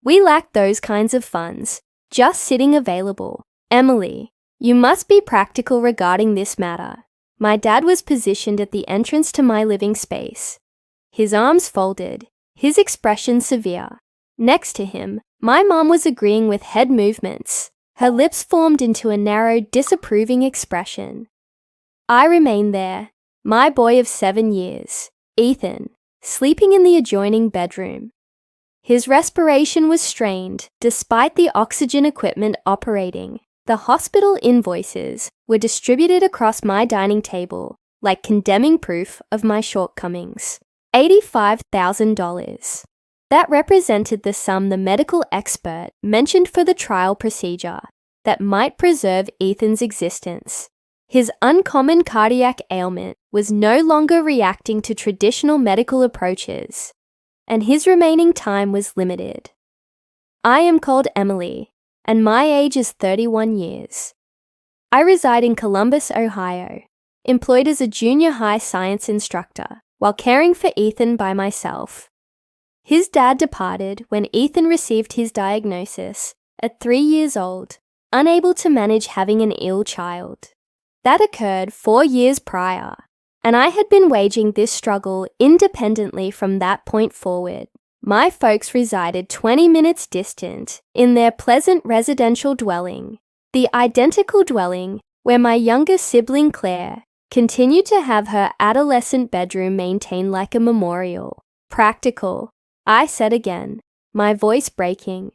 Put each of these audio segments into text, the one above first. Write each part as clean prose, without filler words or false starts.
We lack those kinds of funds, just sitting available. Emily, you must be practical regarding this matter. My dad was positioned at the entrance to my living space. His arms folded, his expression severe. Next to him, my mom was agreeing with head movements. Her lips formed into a narrow, disapproving expression. I remained there, my boy of 7 years, Ethan, sleeping in the adjoining bedroom. His respiration was strained, despite the oxygen equipment operating. The hospital invoices were distributed across my dining table like condemning proof of my shortcomings. $85,000. That represented the sum the medical expert mentioned for the trial procedure that might preserve Ethan's existence. His uncommon cardiac ailment was no longer reacting to traditional medical approaches, and his remaining time was limited. I am called Emily, and my age is 31 years. I reside in Columbus, Ohio, employed as a junior high science instructor while caring for Ethan by myself. His dad departed when Ethan received his diagnosis at 3 years old, unable to manage having an ill child. That occurred 4 years prior, and I had been waging this struggle independently from that point forward. My folks resided 20 minutes distant in their pleasant residential dwelling, the identical dwelling where my younger sibling Clare continued to have her adolescent bedroom maintained like a memorial. Practical, I said again, my voice breaking.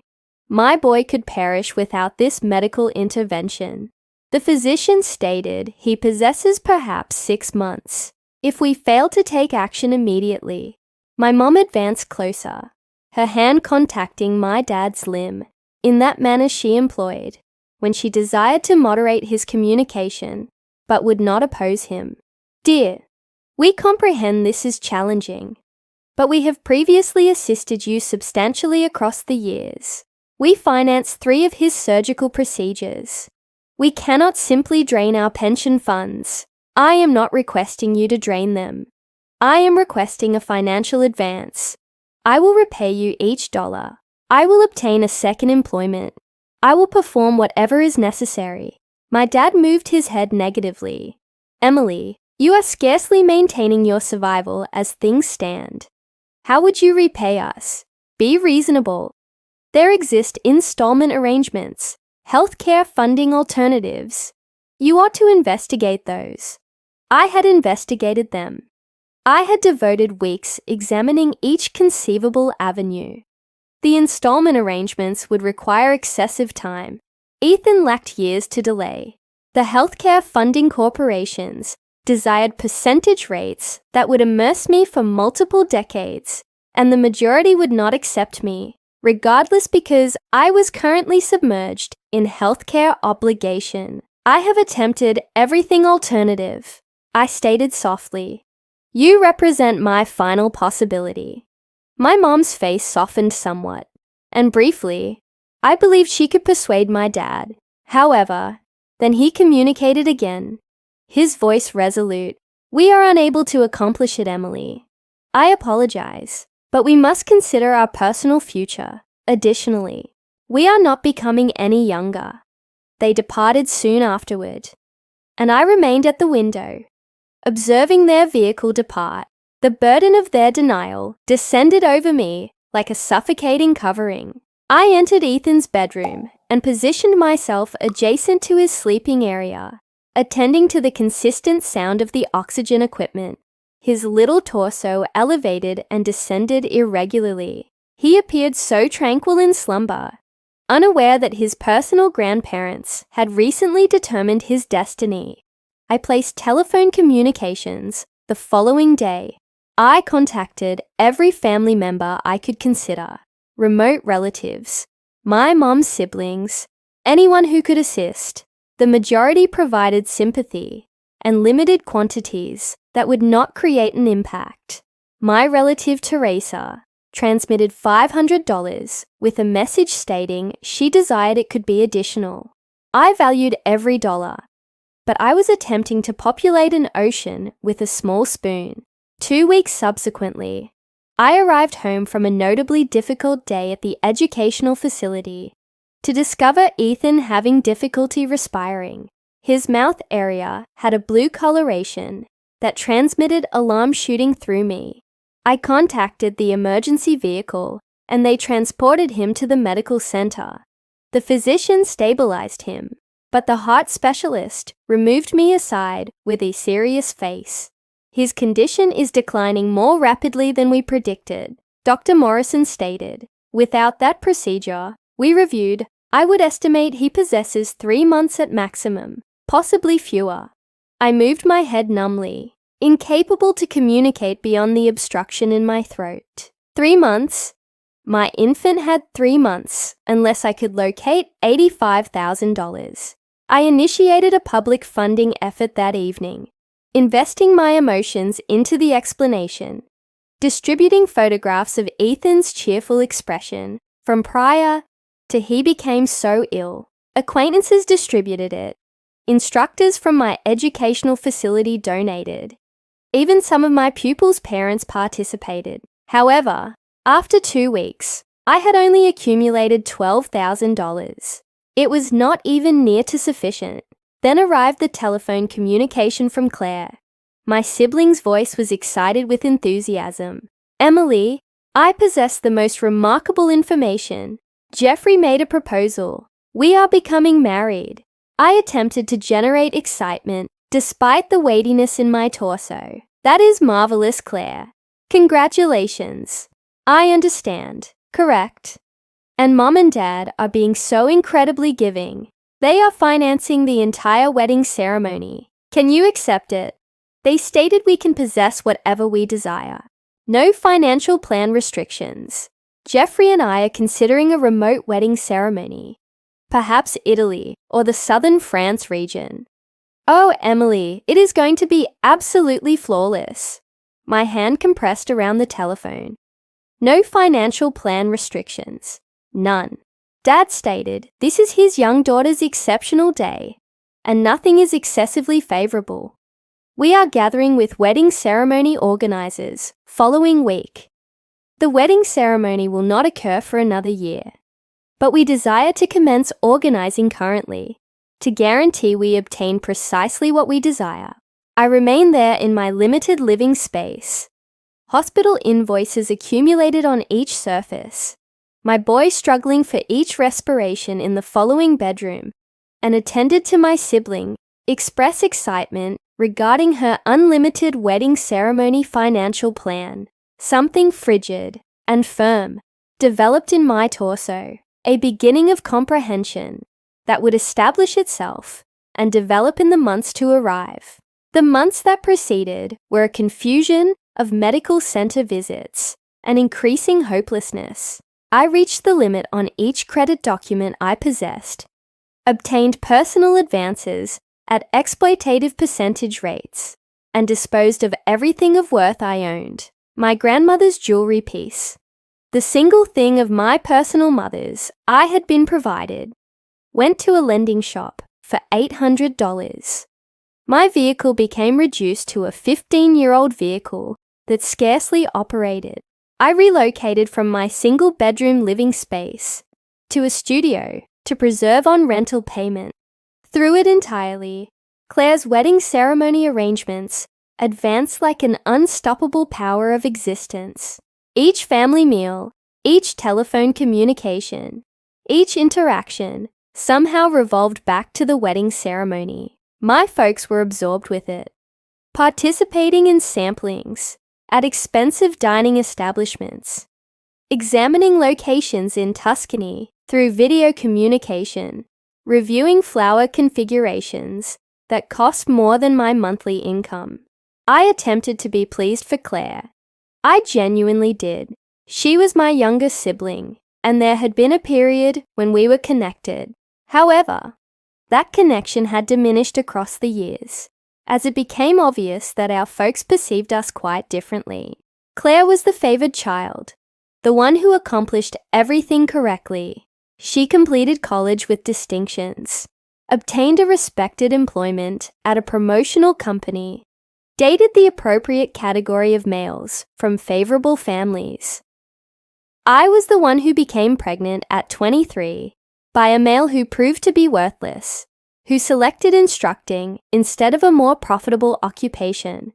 My boy could perish without this medical intervention. The physician stated he possesses perhaps 6 months. If we fail to take action immediately, my mom advanced closer, her hand contacting my dad's limb, in that manner she employed when she desired to moderate his communication, but would not oppose him. Dear, we comprehend this is challenging, but we have previously assisted you substantially across the years. We financed 3 of his surgical procedures. We cannot simply drain our pension funds. I am not requesting you to drain them. I am requesting a financial advance. I will repay you each dollar. I will obtain a second employment. I will perform whatever is necessary. My dad moved his head negatively. Emily, you are scarcely maintaining your survival as things stand. How would you repay us? Be reasonable. There exist installment arrangements, healthcare funding alternatives. You ought to investigate those. I had investigated them. I had devoted weeks examining each conceivable avenue. The installment arrangements would require excessive time. Ethan lacked years to delay. The healthcare funding corporations desired percentage rates that would immerse me for multiple decades, and the majority would not accept me, regardless, because I was currently submerged in healthcare obligation. I have attempted everything alternative. I stated softly. You represent my final possibility. My mom's face softened somewhat, and briefly, I believed she could persuade my dad. However, then he communicated again, his voice resolute. We are unable to accomplish it, Emily. I apologize, but we must consider our personal future. Additionally, we are not becoming any younger. They departed soon afterward, and I remained at the window, observing their vehicle depart. The burden of their denial descended over me like a suffocating covering. I entered Ethan's bedroom and positioned myself adjacent to his sleeping area, attending to the consistent sound of the oxygen equipment. His little torso elevated and descended irregularly. He appeared so tranquil in slumber, unaware that his personal grandparents had recently determined his destiny. I placed telephone communications the following day. I contacted every family member I could consider, remote relatives, my mom's siblings, anyone who could assist. The majority provided sympathy and limited quantities that would not create an impact. My relative Teresa transmitted $500 with a message stating she desired it could be additional. I valued every dollar, but I was attempting to populate an ocean with a small spoon. 2 weeks subsequently, I arrived home from a notably difficult day at the educational facility to discover Ethan having difficulty respiring. His mouth area had a blue coloration that transmitted alarm shooting through me. I contacted the emergency vehicle and they transported him to the medical center. The physician stabilized him, but the heart specialist removed me aside with a serious face. His condition is declining more rapidly than we predicted, Dr. Morrison stated. Without that procedure, we reviewed, I would estimate he possesses 3 months at maximum, possibly fewer. I moved my head numbly, incapable to communicate beyond the obstruction in my throat. 3 months? My infant had 3 months, unless I could locate $85,000. I initiated a public funding effort that evening, investing my emotions into the explanation, distributing photographs of Ethan's cheerful expression from prior to he became so ill. Acquaintances distributed it. Instructors from my educational facility donated. Even some of my pupils' parents participated. However, after 2 weeks, I had only accumulated $12,000. It was not even near to sufficient. Then arrived the telephone communication from Clare. My sibling's voice was excited with enthusiasm. Emily, I possess the most remarkable information. Jeffrey made a proposal. We are becoming married. I attempted to generate excitement despite the weightiness in my torso. That is marvelous, Claire. Congratulations. I understand. Correct. And Mom and Dad are being so incredibly giving. They are financing the entire wedding ceremony. Can you accept it? They stated we can possess whatever we desire. No financial plan restrictions. Jeffrey and I are considering a remote wedding ceremony. Perhaps Italy or the southern France region. Oh, Emily, it is going to be absolutely flawless. My hand compressed around the telephone. No financial plan restrictions. None. Dad stated this is his young daughter's exceptional day, and nothing is excessively favorable. We are gathering with wedding ceremony organizers following week. The wedding ceremony will not occur for another year, but we desire to commence organizing currently to guarantee we obtain precisely what we desire. I remain there in my limited living space. Hospital invoices accumulated on each surface. My boy struggling for each respiration in the following bedroom, and attended to my sibling express excitement regarding her unlimited wedding ceremony financial plan. Something frigid and firm developed in my torso, a beginning of comprehension that would establish itself and develop in the months to arrive. The months that preceded were a confusion of medical center visits and increasing hopelessness. I reached the limit on each credit document I possessed, obtained personal advances at exploitative percentage rates, and disposed of everything of worth I owned. My grandmother's jewelry piece, the single thing of my personal mother's I had been provided, went to a lending shop for $800. My vehicle became reduced to a 15-year-old vehicle that scarcely operated. I relocated from my single-bedroom living space to a studio to preserve on rental payment. Through it entirely, Claire's wedding ceremony arrangements advanced like an unstoppable power of existence. Each family meal, each telephone communication, each interaction somehow revolved back to the wedding ceremony. My folks were absorbed with it, participating in samplings at expensive dining establishments, examining locations in Tuscany through video communication, reviewing flower configurations that cost more than my monthly income. I attempted to be pleased for Claire. I genuinely did. She was my younger sibling, and there had been a period when we were connected. However, that connection had diminished across the years, as it became obvious that our folks perceived us quite differently. Claire was the favored child, the one who accomplished everything correctly. She completed college with distinctions, obtained a respected employment at a promotional company, dated the appropriate category of males from favorable families. I was the one who became pregnant at 23 by a male who proved to be worthless, who selected instructing instead of a more profitable occupation,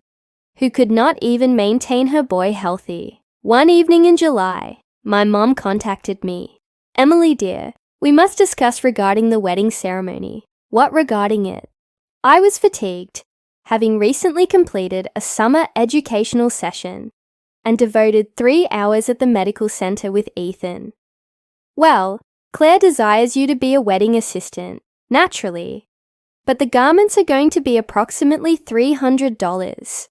who could not even maintain her boy healthy. One evening in July, my mom contacted me. "Emily dear, we must discuss regarding the wedding ceremony." "What regarding it?" I was fatigued, having recently completed a summer educational session and devoted 3 hours at the medical center with Ethan. "Well, Claire desires you to be a wedding assistant, naturally, but the garments are going to be approximately $300,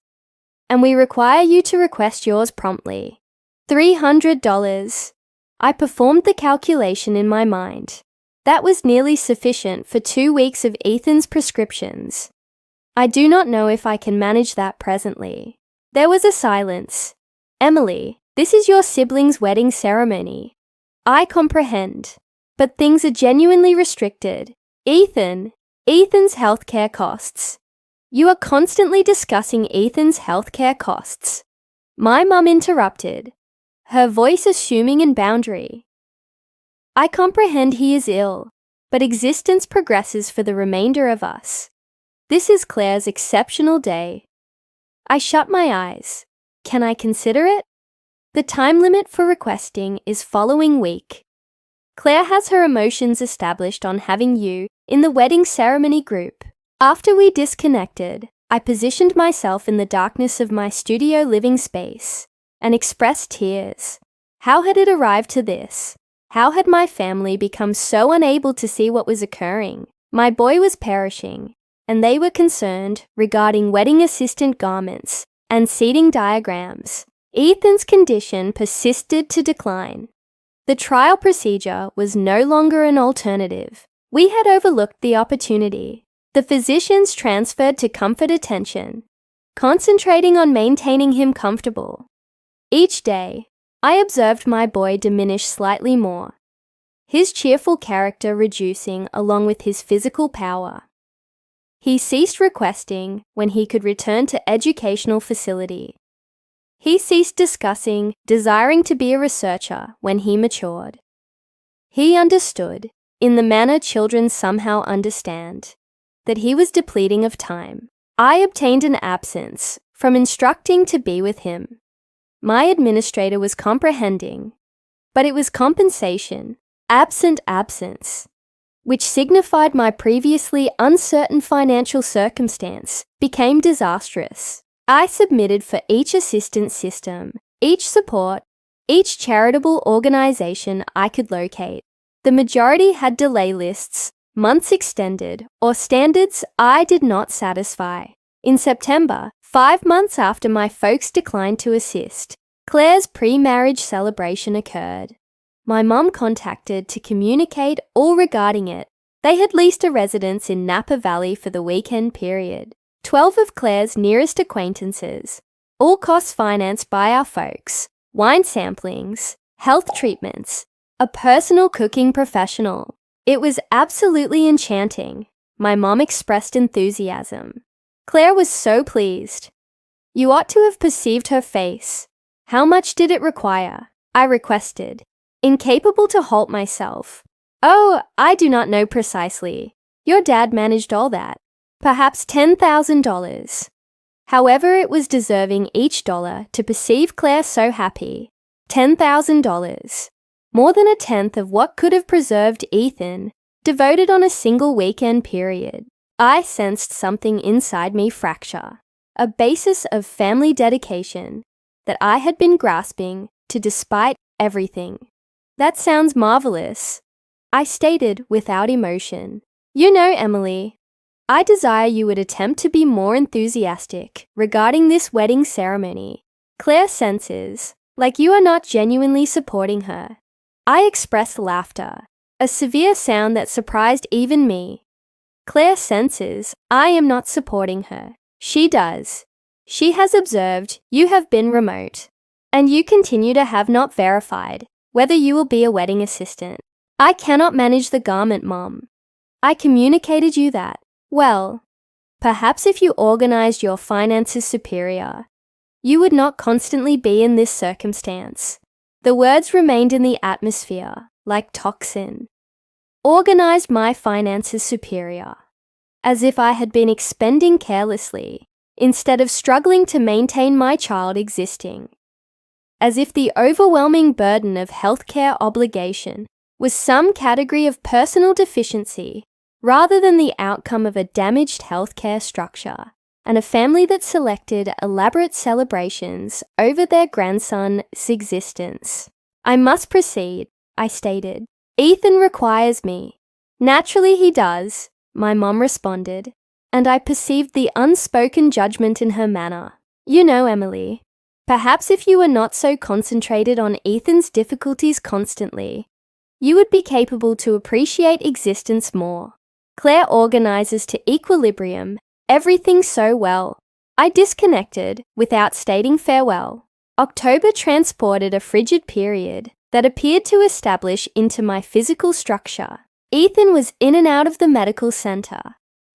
and we require you to request yours promptly." $300. I performed the calculation in my mind. That was nearly sufficient for 2 weeks of Ethan's prescriptions. I do not know if I can manage that presently. There was a silence. "Emily, this is your sibling's wedding ceremony. I comprehend, but things are genuinely restricted. Ethan's healthcare costs. You are constantly discussing Ethan's healthcare costs." My mum interrupted, her voice assuming in boundary. "I comprehend he is ill, but existence progresses for the remainder of us. This is Claire's exceptional day." I shut my eyes. Can I consider it? The time limit for requesting is following week. Claire has her emotions established on having you in the wedding ceremony group. After we disconnected, I positioned myself in the darkness of my studio living space and expressed tears. How had it arrived to this? How had my family become so unable to see what was occurring? My boy was perishing, and they were concerned regarding wedding assistant garments and seating diagrams. Ethan's condition persisted to decline. The trial procedure was no longer an alternative. We had overlooked the opportunity. The physicians transferred to comfort attention, concentrating on maintaining him comfortable. Each day, I observed my boy diminish slightly more, his cheerful character reducing along with his physical power. He ceased requesting when he could return to educational facility. He ceased discussing desiring to be a researcher when he matured. He understood, in the manner children somehow understand, that he was depleting of time. I obtained an absence from instructing to be with him. My administrator was comprehending, but it was compensation, absent absence, which signified my previously uncertain financial circumstance became disastrous. I submitted for each assistance system, each support, each charitable organization I could locate. The majority had delay lists, months extended, or standards I did not satisfy. In September, 5 months after my folks declined to assist, Claire's pre-marriage celebration occurred. My mum contacted to communicate all regarding it. They had leased a residence in Napa Valley for the weekend period. 12 of Claire's nearest acquaintances, all costs financed by our folks, wine samplings, health treatments, a personal cooking professional. It was absolutely enchanting. My mom expressed enthusiasm. Claire was so pleased. You ought to have perceived her face. How much did it require? I requested, incapable to halt myself. Oh, I do not know precisely. Your dad managed all that. Perhaps $10,000. However, it was deserving each dollar to perceive Claire so happy. $10,000. More than a tenth of what could have preserved Ethan, devoted on a single weekend period. I sensed something inside me fracture, a basis of family dedication that I had been grasping to despite everything. That sounds marvelous, I stated without emotion. You know, Emily, I desire you would attempt to be more enthusiastic regarding this wedding ceremony. Claire senses, like you are not genuinely supporting her. I expressed laughter, a severe sound that surprised even me. Claire senses I am not supporting her. She does. She has observed you have been remote, and you continue to have not verified whether you will be a wedding assistant. I cannot manage the garment, Mom. I communicated you that. Well, Perhaps if you organized your finances superior, you would not constantly be in this circumstance. The words remained in the atmosphere, like toxin. Organized my finances superior, as if I had been expending carelessly, instead of struggling to maintain my child existing. As if the overwhelming burden of healthcare obligation was some category of personal deficiency rather than the outcome of a damaged healthcare structure and a family that selected elaborate celebrations over their grandson's existence. I must proceed, I stated. Ethan requires me. Naturally he does, my mom responded, and I perceived the unspoken judgment in her manner. You know, Emily, perhaps if you were not so concentrated on Ethan's difficulties constantly, you would be capable to appreciate existence more. Claire organizes to equilibrium everything so well. I disconnected without stating farewell. October transported a frigid period that appeared to establish into my physical structure. Ethan was in and out of the medical center,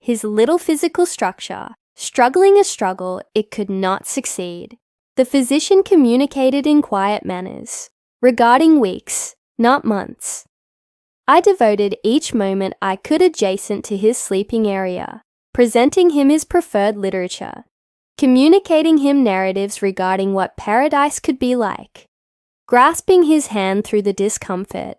his little physical structure struggling a struggle it could not succeed. The physician communicated in quiet manners, regarding weeks, not months. I devoted each moment I could adjacent to his sleeping area, presenting him his preferred literature, communicating him narratives regarding what paradise could be like, grasping his hand through the discomfort.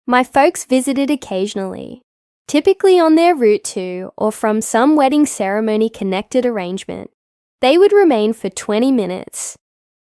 My folks visited occasionally, typically on their route to or from some wedding ceremony connected arrangement. They would remain for 20 minutes,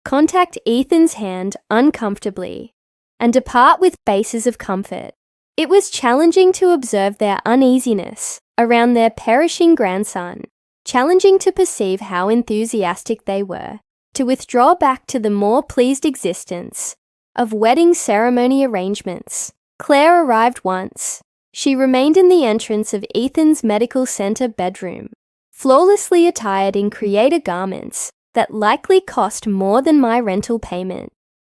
contact Ethan's hand uncomfortably, and depart with bases of comfort. It was challenging to observe their uneasiness around their perishing grandson, challenging to perceive how enthusiastic they were to withdraw back to the more pleased existence of wedding ceremony arrangements. Claire arrived once. She remained in the entrance of Ethan's medical center bedroom, flawlessly attired in creator garments that likely cost more than my rental payment,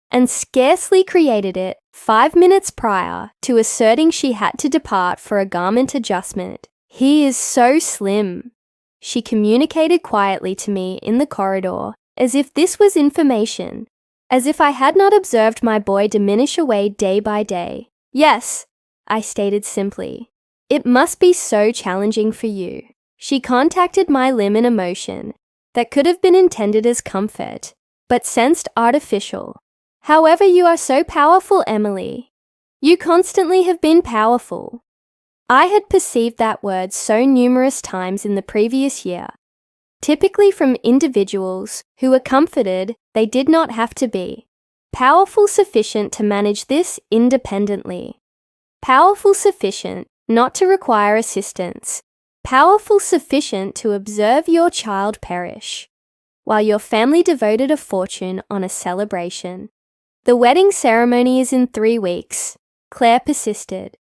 and scarcely created it 5 minutes prior to asserting she had to depart for a garment adjustment. He is so slim, she communicated quietly to me in the corridor, as if this was information, as if I had not observed my boy diminish away day by day. Yes, I stated simply. It must be so challenging for you. She contacted my limb in emotion that could have been intended as comfort, but sensed artificial. However, you are so powerful, Emily. You constantly have been powerful. I had perceived that word so numerous times in the previous year, typically from individuals who were comforted they did not have to be. Powerful sufficient to manage this independently. Powerful sufficient not to require assistance. Powerful sufficient to observe your child perish, while your family devoted a fortune on a celebration. The wedding ceremony is in 3 weeks, Claire persisted.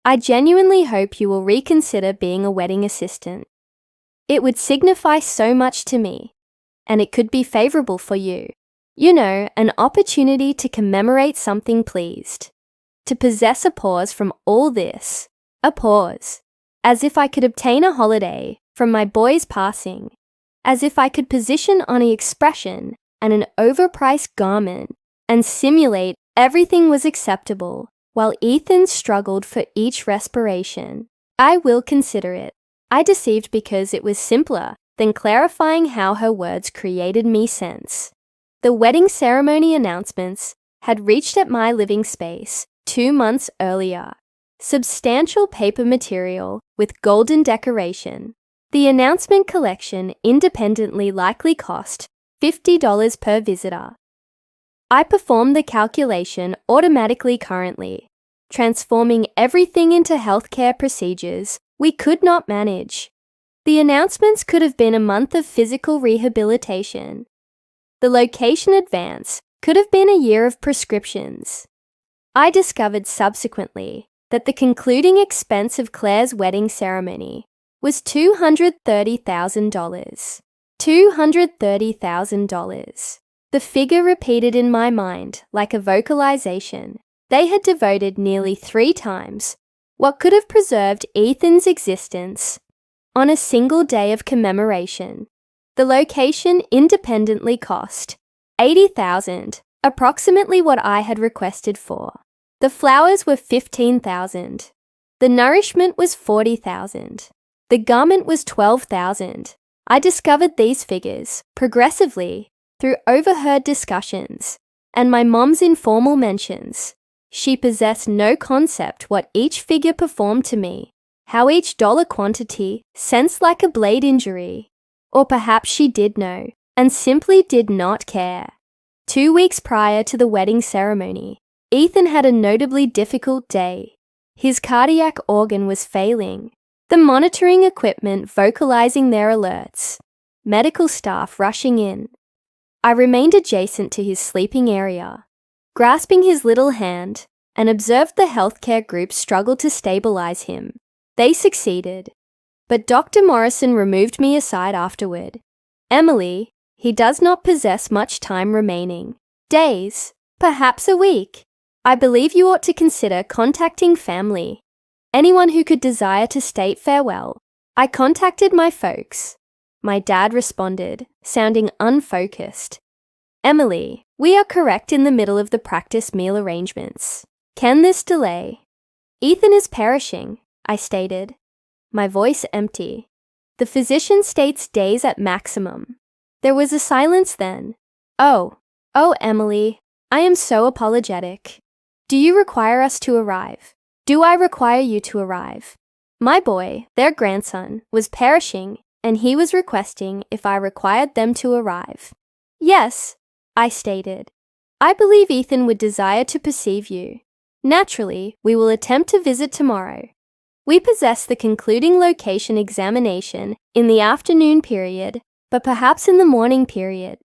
I genuinely hope you will reconsider being a wedding assistant. It would signify so much to me, and it could be favorable for you. You know, an opportunity to commemorate something pleased. To possess a pause from all this, a pause, as if I could obtain a holiday from my boy's passing, as if I could position on an expression and an overpriced garment and simulate everything was acceptable while Ethan struggled for each respiration. I will consider it. I deceived because it was simpler than clarifying how her words created me sense. The wedding ceremony announcements had reached at my living space 2 months earlier. Substantial paper material with golden decoration. The announcement collection independently likely cost $50 per visitor. I performed the calculation automatically currently, transforming everything into healthcare procedures we could not manage. The announcements could have been a month of physical rehabilitation. The location advance could have been a year of prescriptions. I discovered subsequently that the concluding expense of Claire's wedding ceremony was $230,000. $230,000. The figure repeated in my mind like a vocalization. They had devoted nearly 3 times what could have preserved Ethan's existence on a single day of commemoration. The location independently cost $80,000, approximately what I had requested for. The flowers were $15,000. The nourishment was $40,000. The garment was $12,000. I discovered these figures progressively through overheard discussions and my mom's informal mentions. She possessed no concept what each figure performed to me, how each dollar quantity sensed like a blade injury. Or perhaps she did know and simply did not care. 2 weeks prior to the wedding ceremony, Ethan had a notably difficult day. His cardiac organ was failing, the monitoring equipment vocalizing their alerts, medical staff rushing in. I remained adjacent to his sleeping area, grasping his little hand, and observed the healthcare group struggle to stabilize him. They succeeded, but Dr. Morrison removed me aside afterward. Emily, he does not possess much time remaining. Days, perhaps a week. I believe you ought to consider contacting family. Anyone who could desire to state farewell. I contacted my folks. My dad responded, sounding unfocused. Emily, we are correct in the middle of the practice meal arrangements. Can this delay? Ethan is perishing, I stated, my voice empty. The physician states days at maximum. There was a silence then. Oh, Emily, I am so apologetic. Do you require us to arrive? Do I require you to arrive? My boy, their grandson, was perishing, and he was requesting if I required them to arrive. Yes, I stated. I believe Ethan would desire to perceive you. Naturally, we will attempt to visit tomorrow. We possess the concluding location examination in the afternoon period, but perhaps in the morning period.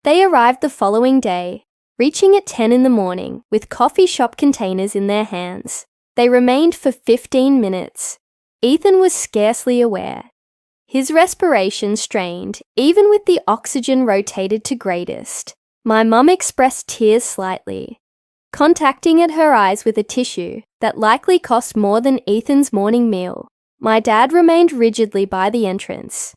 They arrived the following day, reaching at 10 in the morning with coffee shop containers in their hands. They remained for 15 minutes. Ethan was scarcely aware. His respiration strained, even with the oxygen rotated to greatest. My mum expressed tears slightly, contacting at her eyes with a tissue that likely cost more than Ethan's morning meal. My dad remained rigidly by the entrance,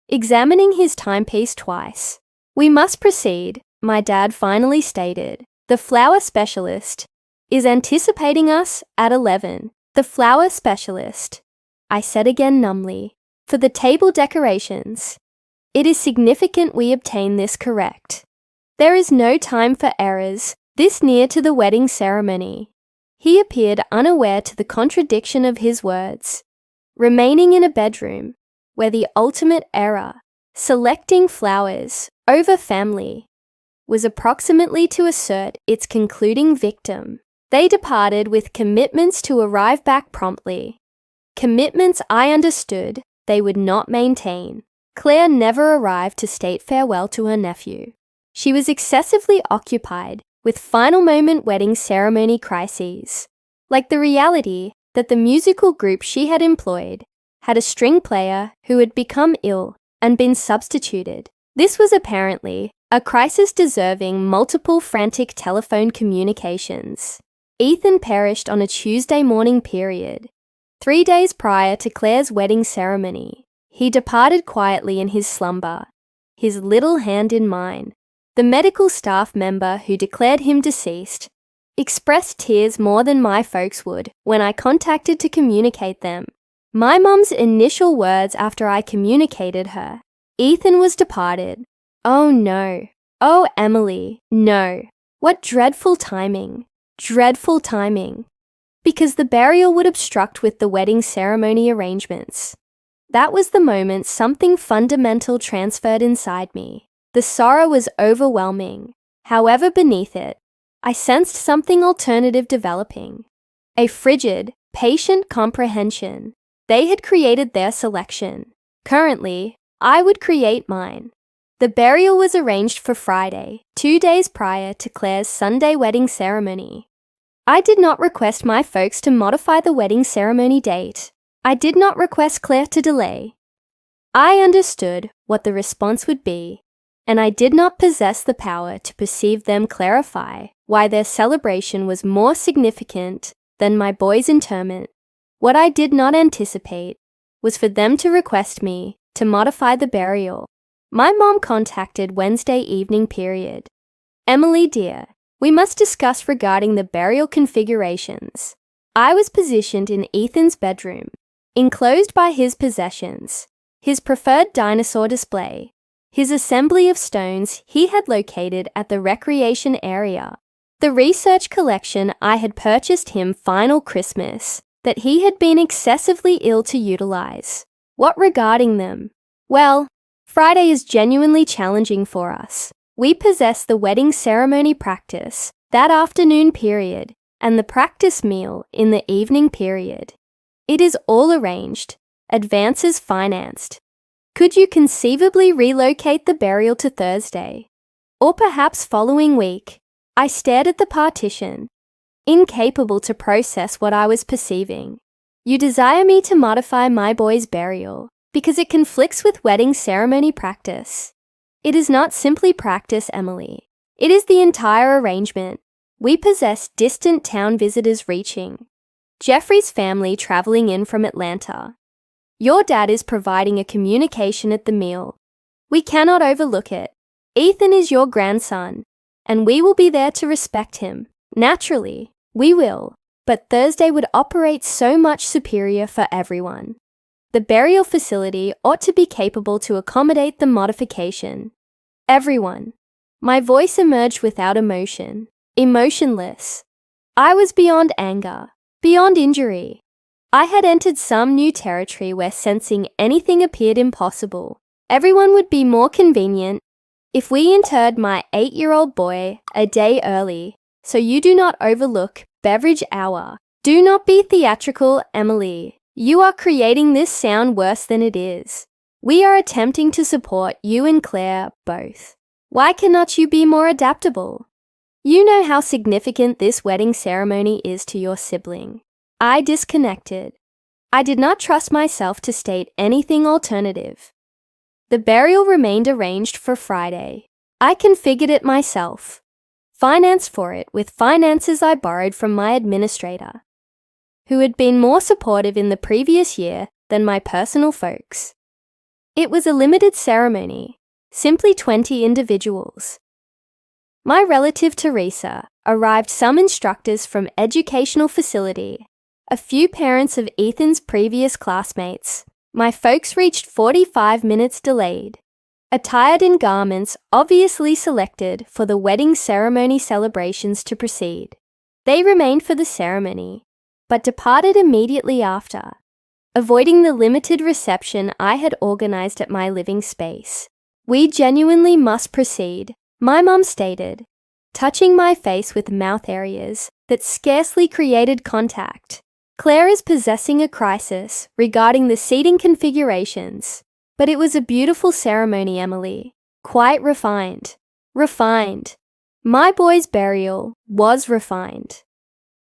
examining his timepiece twice. We must proceed, my dad finally stated. The flower specialist is anticipating us at 11. The flower specialist, I said again numbly, for the table decorations. It is significant we obtain this correct. There is no time for errors this near to the wedding ceremony. He appeared unaware to the contradiction of his words. Remaining in a bedroom, where the ultimate error, selecting flowers over family, was approximately to assert its concluding victim. They departed with commitments to arrive back promptly. Commitments I understood they would not maintain. Clare never arrived to state farewell to her nephew. She was excessively occupied with final moment wedding ceremony crises, like the reality that the musical group she had employed had a string player who had become ill and been substituted. This was apparently a crisis deserving multiple frantic telephone communications. Ethan perished on a Tuesday morning period. 3 days prior to Clare's wedding ceremony, he departed quietly in his slumber, his little hand in mine. The medical staff member who declared him deceased expressed tears more than my folks would when I contacted to communicate them. My mom's initial words after I communicated her, Ethan was departed. Oh no. Oh, Emily, no. What dreadful timing. Dreadful timing. Because the burial would obstruct with the wedding ceremony arrangements. That was the moment something fundamental transferred inside me. The sorrow was overwhelming. However, beneath it, I sensed something alternative developing. A frigid, patient comprehension. They had created their selection. Currently, I would create mine. The burial was arranged for Friday, 2 days prior to Clare's Sunday wedding ceremony. I did not request my folks to modify the wedding ceremony date. I did not request Clare to delay. I understood what the response would be, and I did not possess the power to perceive them clarify why their celebration was more significant than my boy's interment. What I did not anticipate was for them to request me to modify the burial. My mom contacted Wednesday evening period. Emily dear, we must discuss regarding the burial configurations. I was positioned in Ethan's bedroom, enclosed by his possessions, his preferred dinosaur display, his assembly of stones he had located at the recreation area, the research collection I had purchased him final Christmas that he had been excessively ill to utilize. What regarding them? Well, Friday is genuinely challenging for us. We possess the wedding ceremony practice that afternoon period and the practice meal in the evening period. It is all arranged, advances financed. Could you conceivably relocate the burial to Thursday? Or perhaps following week? I stared at the partition, incapable to process what I was perceiving. You desire me to modify my boy's burial because it conflicts with wedding ceremony practice. It is not simply practice, Emily. It is the entire arrangement. We possess distant town visitors reaching. Jeffrey's family traveling in from Atlanta. Your dad is providing a communication at the meal. We cannot overlook it. Ethan is your grandson, and we will be there to respect him. Naturally, we will, but Thursday would operate so much superior for everyone. The burial facility ought to be capable to accommodate the modification. Everyone. My voice emerged without emotion, emotionless. I was beyond anger, beyond injury. I had entered some new territory where sensing anything appeared impossible. Everyone would be more convenient if we interred my 8-year-old boy a day early, so you do not overlook beverage hour. Do not be theatrical, Emily. You are creating this sound worse than it is. We are attempting to support you and Claire both. Why cannot you be more adaptable? You know how significant this wedding ceremony is to your sibling. I disconnected. I did not trust myself to state anything alternative. The burial remained arranged for Friday. I configured it myself. Financed for it with finances I borrowed from my administrator, who had been more supportive in the previous year than my personal folks. It was a limited ceremony, simply 20 individuals. My relative Teresa arrived, some instructors from educational facility, a few parents of Ethan's previous classmates. My folks reached 45 minutes delayed, attired in garments obviously selected for the wedding ceremony celebrations to proceed. They remained for the ceremony, but departed immediately after, avoiding the limited reception I had organized at my living space. We genuinely must proceed, my mom stated, touching my face with mouth areas that scarcely created contact. Clare is possessing a crisis regarding the seating configurations, but it was a beautiful ceremony, Emily. Quite refined. Refined. My boy's burial was refined.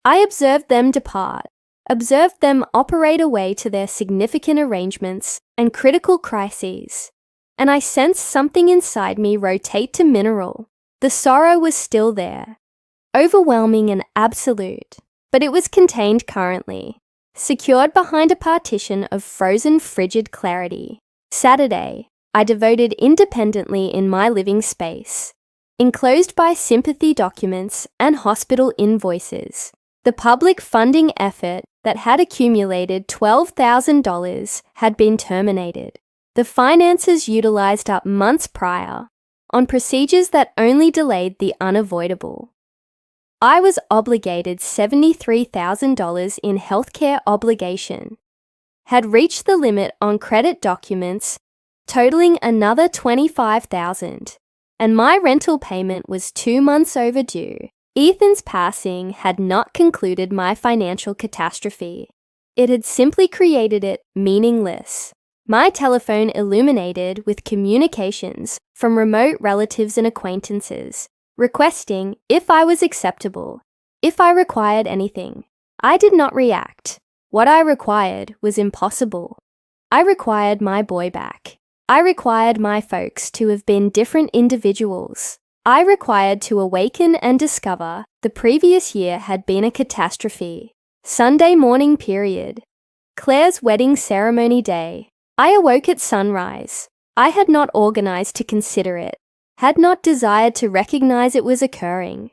I observed them depart, observed them operate away to their significant arrangements and critical crises, and I sensed something inside me rotate to mineral. The sorrow was still there, overwhelming and absolute, but it was contained currently, secured behind a partition of frozen frigid clarity. Saturday, I devoted independently in my living space, enclosed by sympathy documents and hospital invoices. The public funding effort that had accumulated $12,000 had been terminated. The finances utilized up months prior on procedures that only delayed the unavoidable. I was obligated $73,000 in healthcare obligation, had reached the limit on credit documents, totaling another $25,000, and my rental payment was 2 months overdue. Ethan's passing had not concluded my financial catastrophe. It had simply created it meaningless. My telephone illuminated with communications from remote relatives and acquaintances, requesting if I was acceptable, if I required anything. I did not react. What I required was impossible. I required my boy back. I required my folks to have been different individuals. I required to awaken and discover the previous year had been a catastrophe. Sunday morning period. Clare's wedding ceremony day. I awoke at sunrise. I had not organized to consider it, had not desired to recognize it was occurring.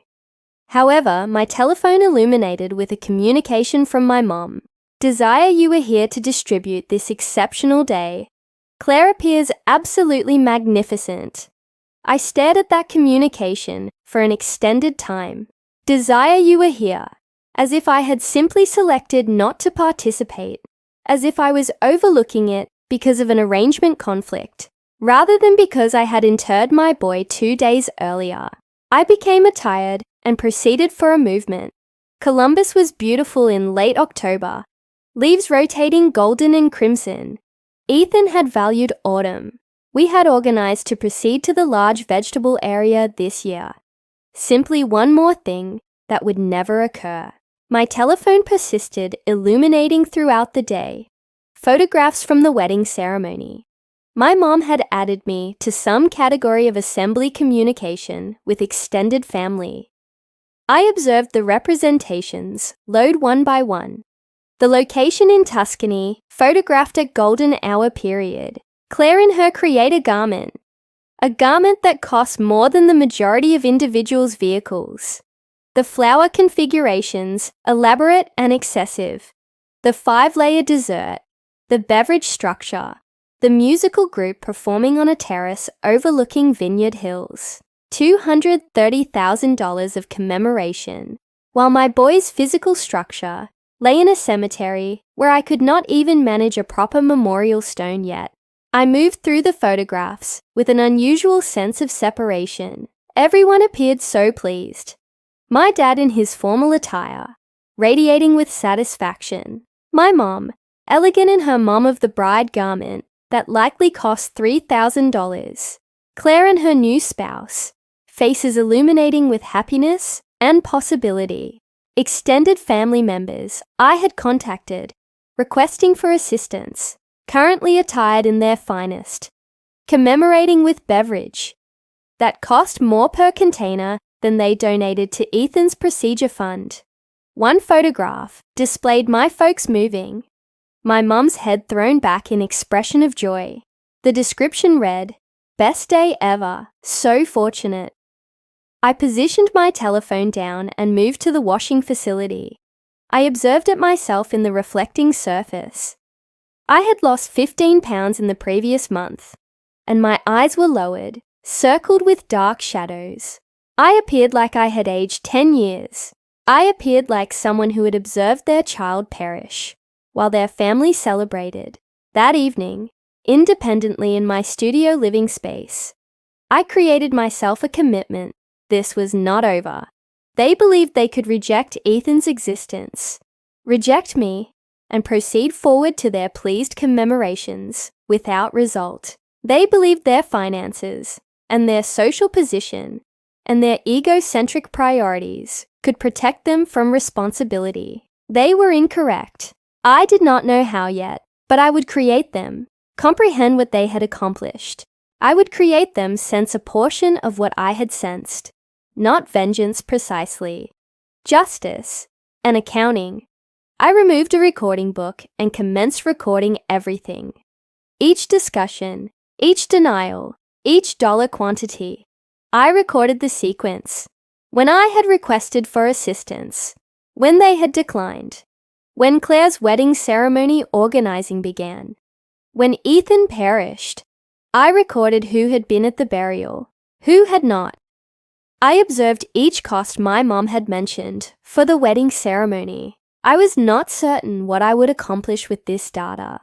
However, my telephone illuminated with a communication from my mom. Desire you were here to distribute this exceptional day. Clare appears absolutely magnificent. I stared at that communication for an extended time. Desire you were here, as if I had simply selected not to participate, as if I was overlooking it because of an arrangement conflict, rather than because I had interred my boy 2 days earlier. I became attired and proceeded for a movement. Columbus was beautiful in late October, leaves rotating golden and crimson. Ethan had valued autumn. We had organized to proceed to the large vegetable area this year. Simply one more thing that would never occur. My telephone persisted, illuminating throughout the day. Photographs from the wedding ceremony. My mom had added me to some category of assembly communication with extended family. I observed the representations, load one by one. The location in Tuscany, photographed at golden hour period. Clare in her creator garment. A garment that costs more than the majority of individuals' vehicles. The flower configurations, elaborate and excessive. The 5-layer dessert. The beverage structure. The musical group performing on a terrace overlooking Vineyard Hills. $230,000 of commemoration. While my boy's physical structure lay in a cemetery where I could not even manage a proper memorial stone yet. I moved through the photographs with an unusual sense of separation. Everyone appeared so pleased. My dad in his formal attire, radiating with satisfaction. My mom, elegant in her mom of the bride garment that likely cost $3,000. Clare and her new spouse, faces illuminating with happiness and possibility. Extended family members I had contacted, requesting for assistance, currently attired in their finest, commemorating with beverage that cost more per container than they donated to Ethan's procedure fund. One photograph displayed my folks moving, my mum's head thrown back in expression of joy. The description read, "Best day ever, so fortunate." I positioned my telephone down and moved to the washing facility. I observed it myself in the reflecting surface. I had lost 15 pounds in the previous month, and my eyes were lowered, circled with dark shadows. I appeared like I had aged 10 years. I appeared like someone who had observed their child perish, while their family celebrated. That evening, independently in my studio living space, I created myself a commitment. This was not over. They believed they could reject Ethan's existence, reject me, and proceed forward to their pleased commemorations without result. They believed their finances and their social position and their egocentric priorities could protect them from responsibility. They were incorrect. I did not know how yet, but I would create them, comprehend what they had accomplished. I would create them sense a portion of what I had sensed. Not vengeance precisely. Justice and accounting. I removed a recording book and commenced recording everything. Each discussion, each denial, each dollar quantity. I recorded the sequence. When I had requested for assistance, when they had declined, when Clare's wedding ceremony organizing began, when Ethan perished, I recorded who had been at the burial, who had not. I observed each cost my mom had mentioned for the wedding ceremony. I was not certain what I would accomplish with this data,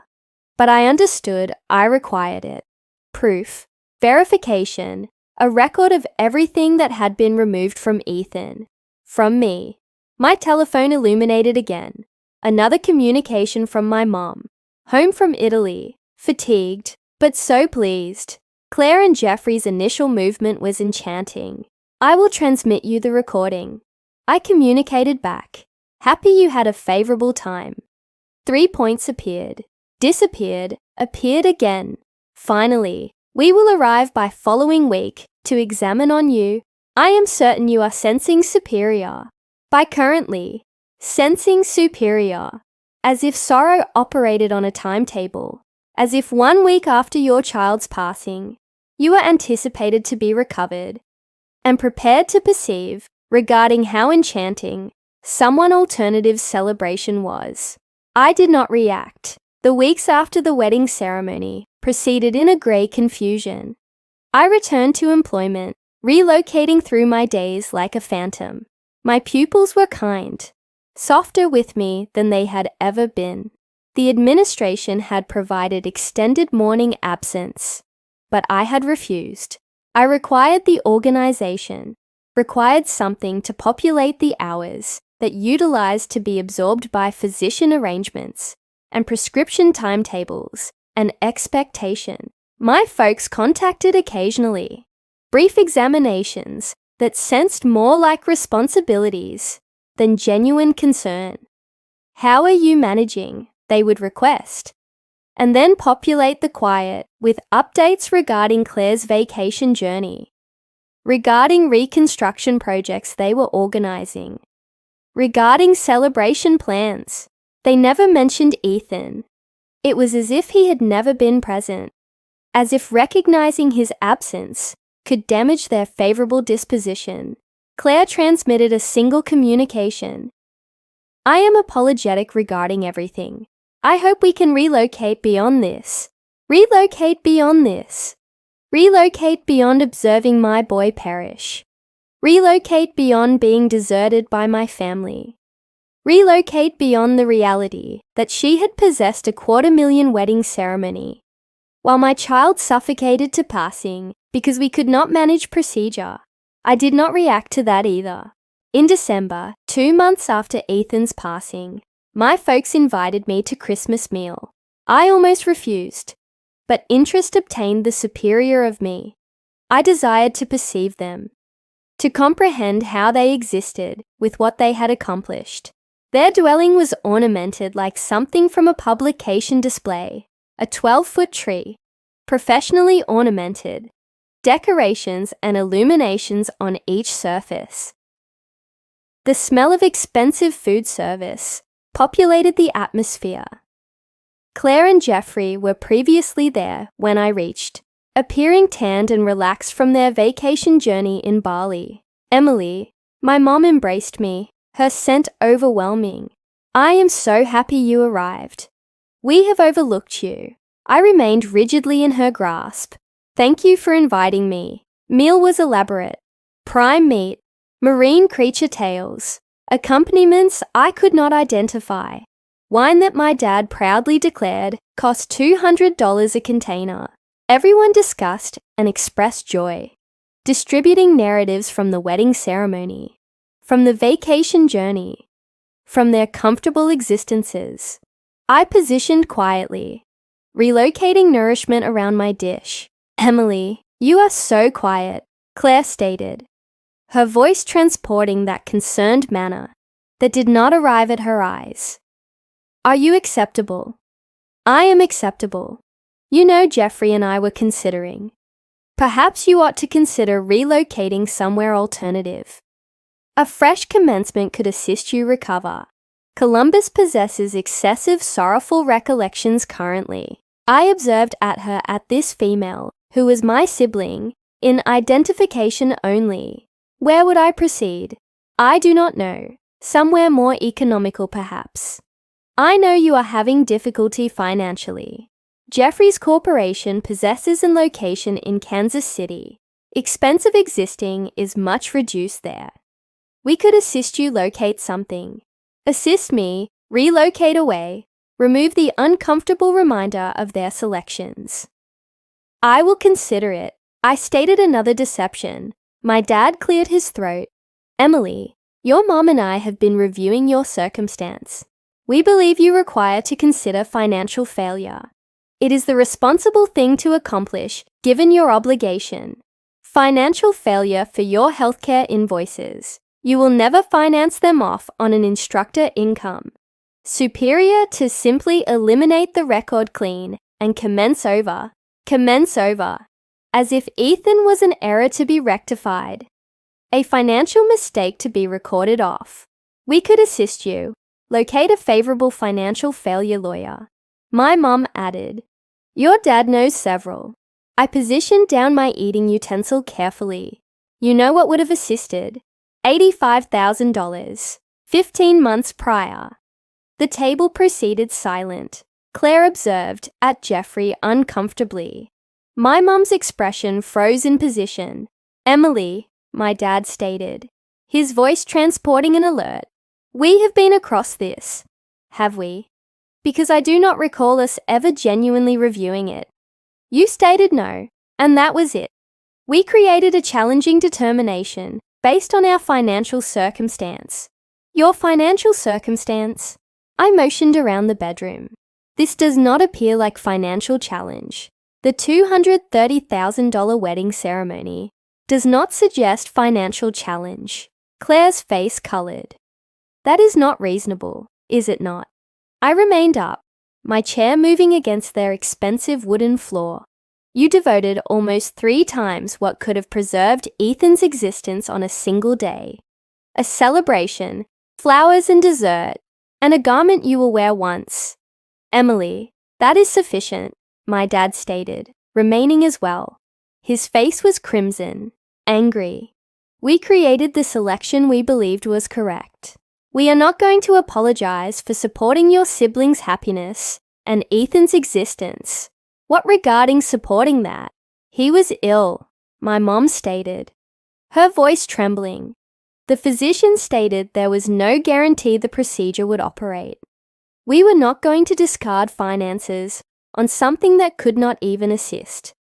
but I understood I required it. Proof, verification, a record of everything that had been removed from Ethan, from me. My telephone illuminated again. Another communication from my mom, home from Italy, fatigued, but so pleased. Clare and Jeffrey's initial movement was enchanting. I will transmit you the recording. I communicated back. Happy you had a favorable time. 3 points appeared, disappeared, appeared again. Finally, we will arrive by following week to examine on you. I am certain you are sensing superior. By currently, sensing superior. as if sorrow operated on a timetable, as if 1 week after your child's passing, you were anticipated to be recovered and prepared to perceive regarding how enchanting someone alternative's celebration was. I did not react. The weeks after the wedding ceremony proceeded in a grey confusion. I returned to employment, relocating through my days like a phantom. My pupils were kind, softer with me than they had ever been. The administration had provided extended morning absence, but I had refused. I required the organization, required something to populate the hours that utilized to be absorbed by physician arrangements and prescription timetables and expectation. My folks contacted occasionally, brief examinations that sensed more like responsibilities than genuine concern. How are you managing? They would request, and then populate the quiet with updates regarding Clare's vacation journey, regarding reconstruction projects they were organizing, regarding celebration plans. They never mentioned Ethan. It was as if he had never been present, as if recognizing his absence could damage their favorable disposition. Clare transmitted a single communication. I am apologetic regarding everything. I hope we can relocate beyond this. Relocate beyond this. Relocate beyond observing my boy perish. Relocate beyond being deserted by my family. Relocate beyond the reality that she had possessed a $250,000 wedding ceremony, while my child suffocated to passing because we could not manage procedure. I did not react to that either. In December, 2 months after Ethan's passing, my folks invited me to Christmas meal. I almost refused, but interest obtained the superior of me. I desired to perceive them, to comprehend how they existed with what they had accomplished. Their dwelling was ornamented like something from a publication display, a 12-foot tree, professionally ornamented, decorations and illuminations on each surface. The smell of expensive food service populated the atmosphere. Clare and Jeffrey were previously there when I reached, appearing tanned and relaxed from their vacation journey in Bali. Emily, my mom, embraced me, her scent overwhelming. I am so happy you arrived. We have overlooked you. I remained rigidly in her grasp. Thank you for inviting me. Meal was elaborate. Prime meat, marine creature tails, accompaniments I could not identify. Wine that my dad proudly declared cost $200 a container. Everyone discussed and expressed joy, distributing narratives from the wedding ceremony, from the vacation journey, from their comfortable existences. I positioned quietly, relocating nourishment around my dish. Emily, you are so quiet, Clare stated, her voice transporting that concerned manner that did not arrive at her eyes. Are you acceptable? I am acceptable. You know, Jeffrey and I were considering. Perhaps you ought to consider relocating somewhere alternative. A fresh commencement could assist you recover. Columbus possesses excessive sorrowful recollections currently. I observed at her at this female, who was my sibling, in identification only. Where would I proceed? I do not know. Somewhere more economical, perhaps. I know you are having difficulty financially. Jeffrey's corporation possesses a location in Kansas City. Expense of existing is much reduced there. We could assist you locate something. Assist me, relocate away, remove the uncomfortable reminder of their selections. I will consider it. I stated another deception. My dad cleared his throat. Emily, your mom and I have been reviewing your circumstance. We believe you require to consider financial failure. It is the responsible thing to accomplish, given your obligation. Financial failure for your healthcare invoices. You will never finance them off on an instructor income. Superior to simply eliminate the record clean and commence over, as if Ethan was an error to be rectified, a financial mistake to be recorded off. We could assist you. Locate a favorable financial failure lawyer. My mom added, your dad knows several. I positioned down my eating utensil carefully. You know what would have assisted? $85,000, 15 months prior. The table proceeded silent. Claire observed at Jeffrey uncomfortably. My mom's expression froze in position. Emily, my dad stated, his voice transporting an alert. We have been across this, have we? Because I do not recall us ever genuinely reviewing it. You stated no, and that was it. We created a challenging determination based on our financial circumstance. Your financial circumstance? I motioned around the bedroom. This does not appear like financial challenge. The $230,000 wedding ceremony does not suggest financial challenge. Claire's face colored. That is not reasonable, is it not? I remained up, my chair moving against their expensive wooden floor. You devoted almost 3 times what could have preserved Ethan's existence on a single day. A celebration, flowers and dessert, and a garment you will wear once. Emily, that is sufficient, my dad stated, remaining as well. His face was crimson, angry. We created the selection we believed was correct. We are not going to apologize for supporting your siblings' happiness and Ethan's existence. What regarding supporting that? He was ill, my mom stated, her voice trembling. The physician stated there was no guarantee the procedure would operate. We were not going to discard finances on something that could not even assist.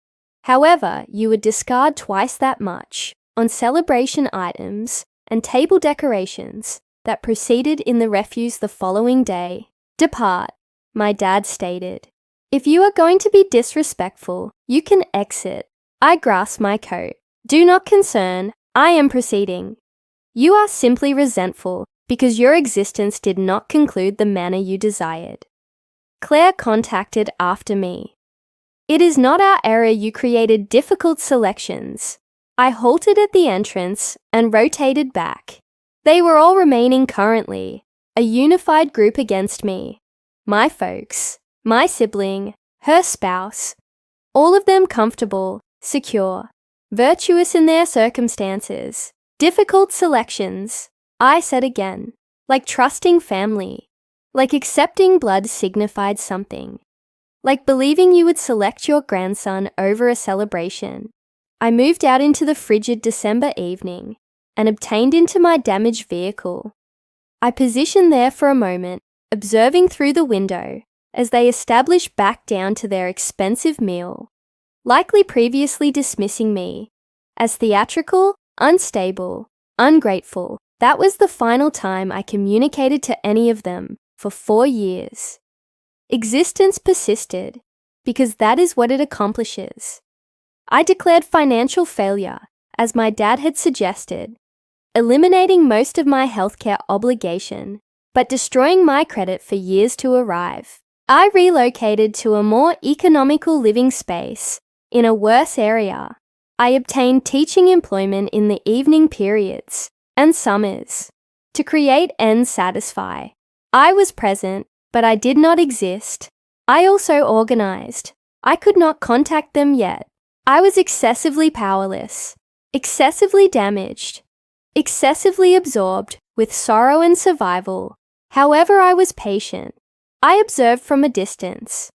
However, you would discard twice that much on celebration items and table decorations that proceeded in the refuse the following day. Depart, my dad stated. If you are going to be disrespectful, you can exit. I grasp my coat. Do not concern, I am proceeding. You are simply resentful because your existence did not conclude the manner you desired. Claire contacted after me. It is not our error you created difficult selections. I halted at the entrance and rotated back. They were all remaining currently, a unified group against me. My folks, my sibling, her spouse, all of them comfortable, secure, virtuous in their circumstances. Difficult selections, I said again, like trusting family, like accepting blood signified something, like believing you would select your grandson over a celebration. I moved out into the frigid December evening and obtained into my damaged vehicle. I positioned there for a moment, observing through the window as they established back down to their expensive meal, likely previously dismissing me as theatrical, unstable, ungrateful. That was the final time I communicated to any of them for 4 years. Existence persisted because that is what it accomplishes. I declared financial failure, as my dad had suggested, eliminating most of my healthcare obligation, but destroying my credit for years to arrive. I relocated to a more economical living space in a worse area. I obtained teaching employment in the evening periods and summers to create and satisfy. I was present, but I did not exist. I also organized. I could not contact them yet. I was excessively powerless, excessively damaged, excessively absorbed with sorrow and survival. However, I was patient. I observed from a distance.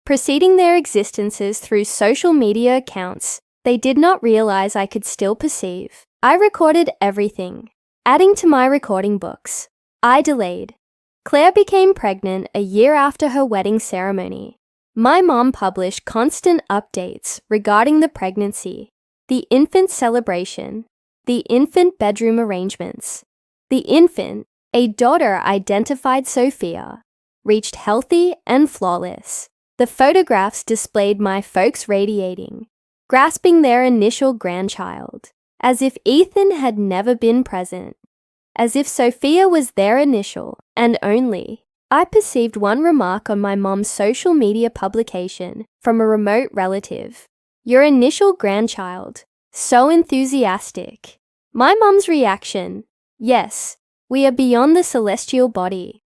Preceding their existences through social media accounts, they did not realize I could still perceive. I recorded everything, adding to my recording books. I delayed. Claire became pregnant a year after her wedding ceremony. My mom published constant updates regarding the pregnancy, the infant celebration, the infant bedroom arrangements. The infant, a daughter identified Sophia, reached healthy and flawless. The photographs displayed my folks radiating, grasping their initial grandchild, as if Ethan had never been present, as if Sophia was their initial and only. I perceived one remark on my mom's social media publication from a remote relative. Your initial grandchild, so enthusiastic. My mom's reaction, yes, we are beyond the celestial body.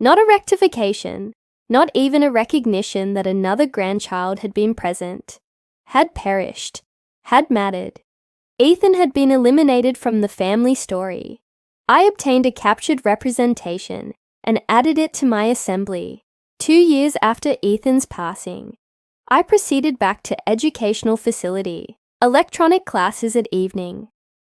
Not a rectification, not even a recognition that another grandchild had been present, had perished, had mattered. Ethan had been eliminated from the family story. I obtained a captured representation and added it to my assembly. 2 years after Ethan's passing, I proceeded back to educational facility, electronic classes at evening,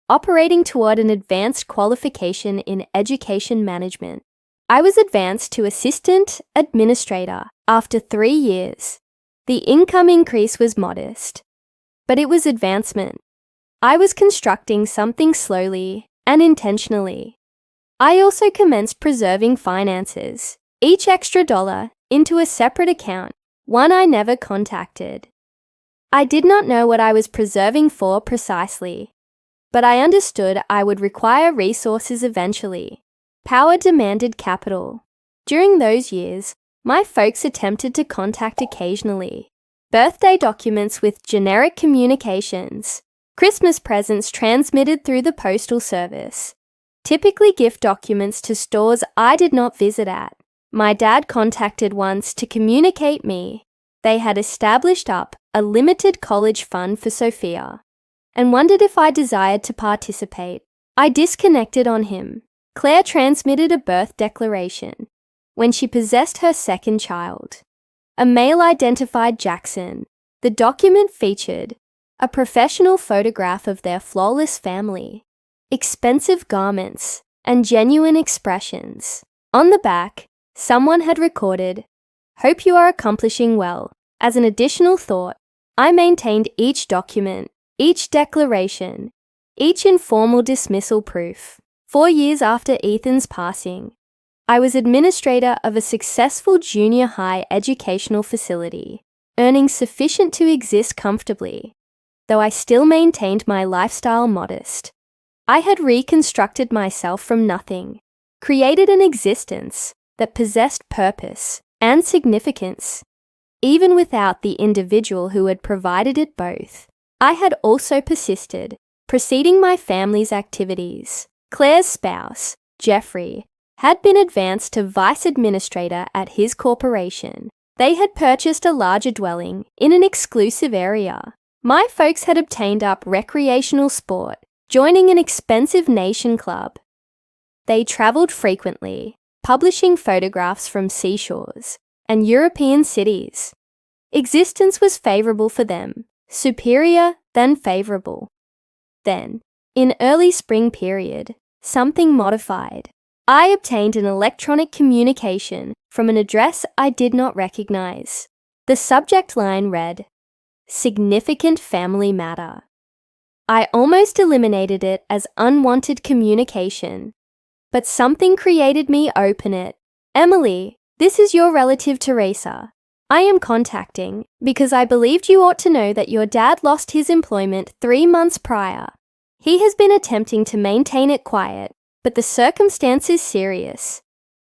operating toward an advanced qualification in education management. I was advanced to assistant administrator after 3 years. The income increase was modest, but it was advancement. I was constructing something slowly and intentionally. I also commenced preserving finances, each extra dollar, into a separate account, one I never contacted. I did not know what I was preserving for precisely, but I understood I would require resources eventually. Power demanded capital. During those years, my folks attempted to contact occasionally. Birthday documents with generic communications, Christmas presents transmitted through the postal service, typically gift documents to stores I did not visit at. My dad contacted once to communicate me. They had established up a limited college fund for Sophia and wondered if I desired to participate. I disconnected on him. Claire transmitted a birth declaration when she possessed her second child. A male identified Jackson. The document featured a professional photograph of their flawless family, expensive garments, and genuine expressions. On the back, someone had recorded, "Hope you are accomplishing well." As an additional thought, I maintained each document, each declaration, each informal dismissal proof. 4 years after Ethan's passing, I was administrator of a successful junior high educational facility, earning sufficient to exist comfortably, though I still maintained my lifestyle modest. I had reconstructed myself from nothing, created an existence that possessed purpose and significance, even without the individual who had provided it both. I had also persisted, preceding my family's activities. Claire's spouse, Jeffrey, had been advanced to vice administrator at his corporation. They had purchased a larger dwelling in an exclusive area. My folks had obtained up recreational sport, joining an expensive nation club. They traveled frequently, publishing photographs from seashores and European cities. Existence was favorable for them, superior than favorable. Then, in early spring period, something modified. I obtained an electronic communication from an address I did not recognize. The subject line read, "Significant family matter." I almost eliminated it as unwanted communication, but something created me open it. "Emily, this is your relative Teresa. I am contacting because I believed you ought to know that your dad lost his employment 3 months prior. He has been attempting to maintain it quiet, but the circumstance is serious.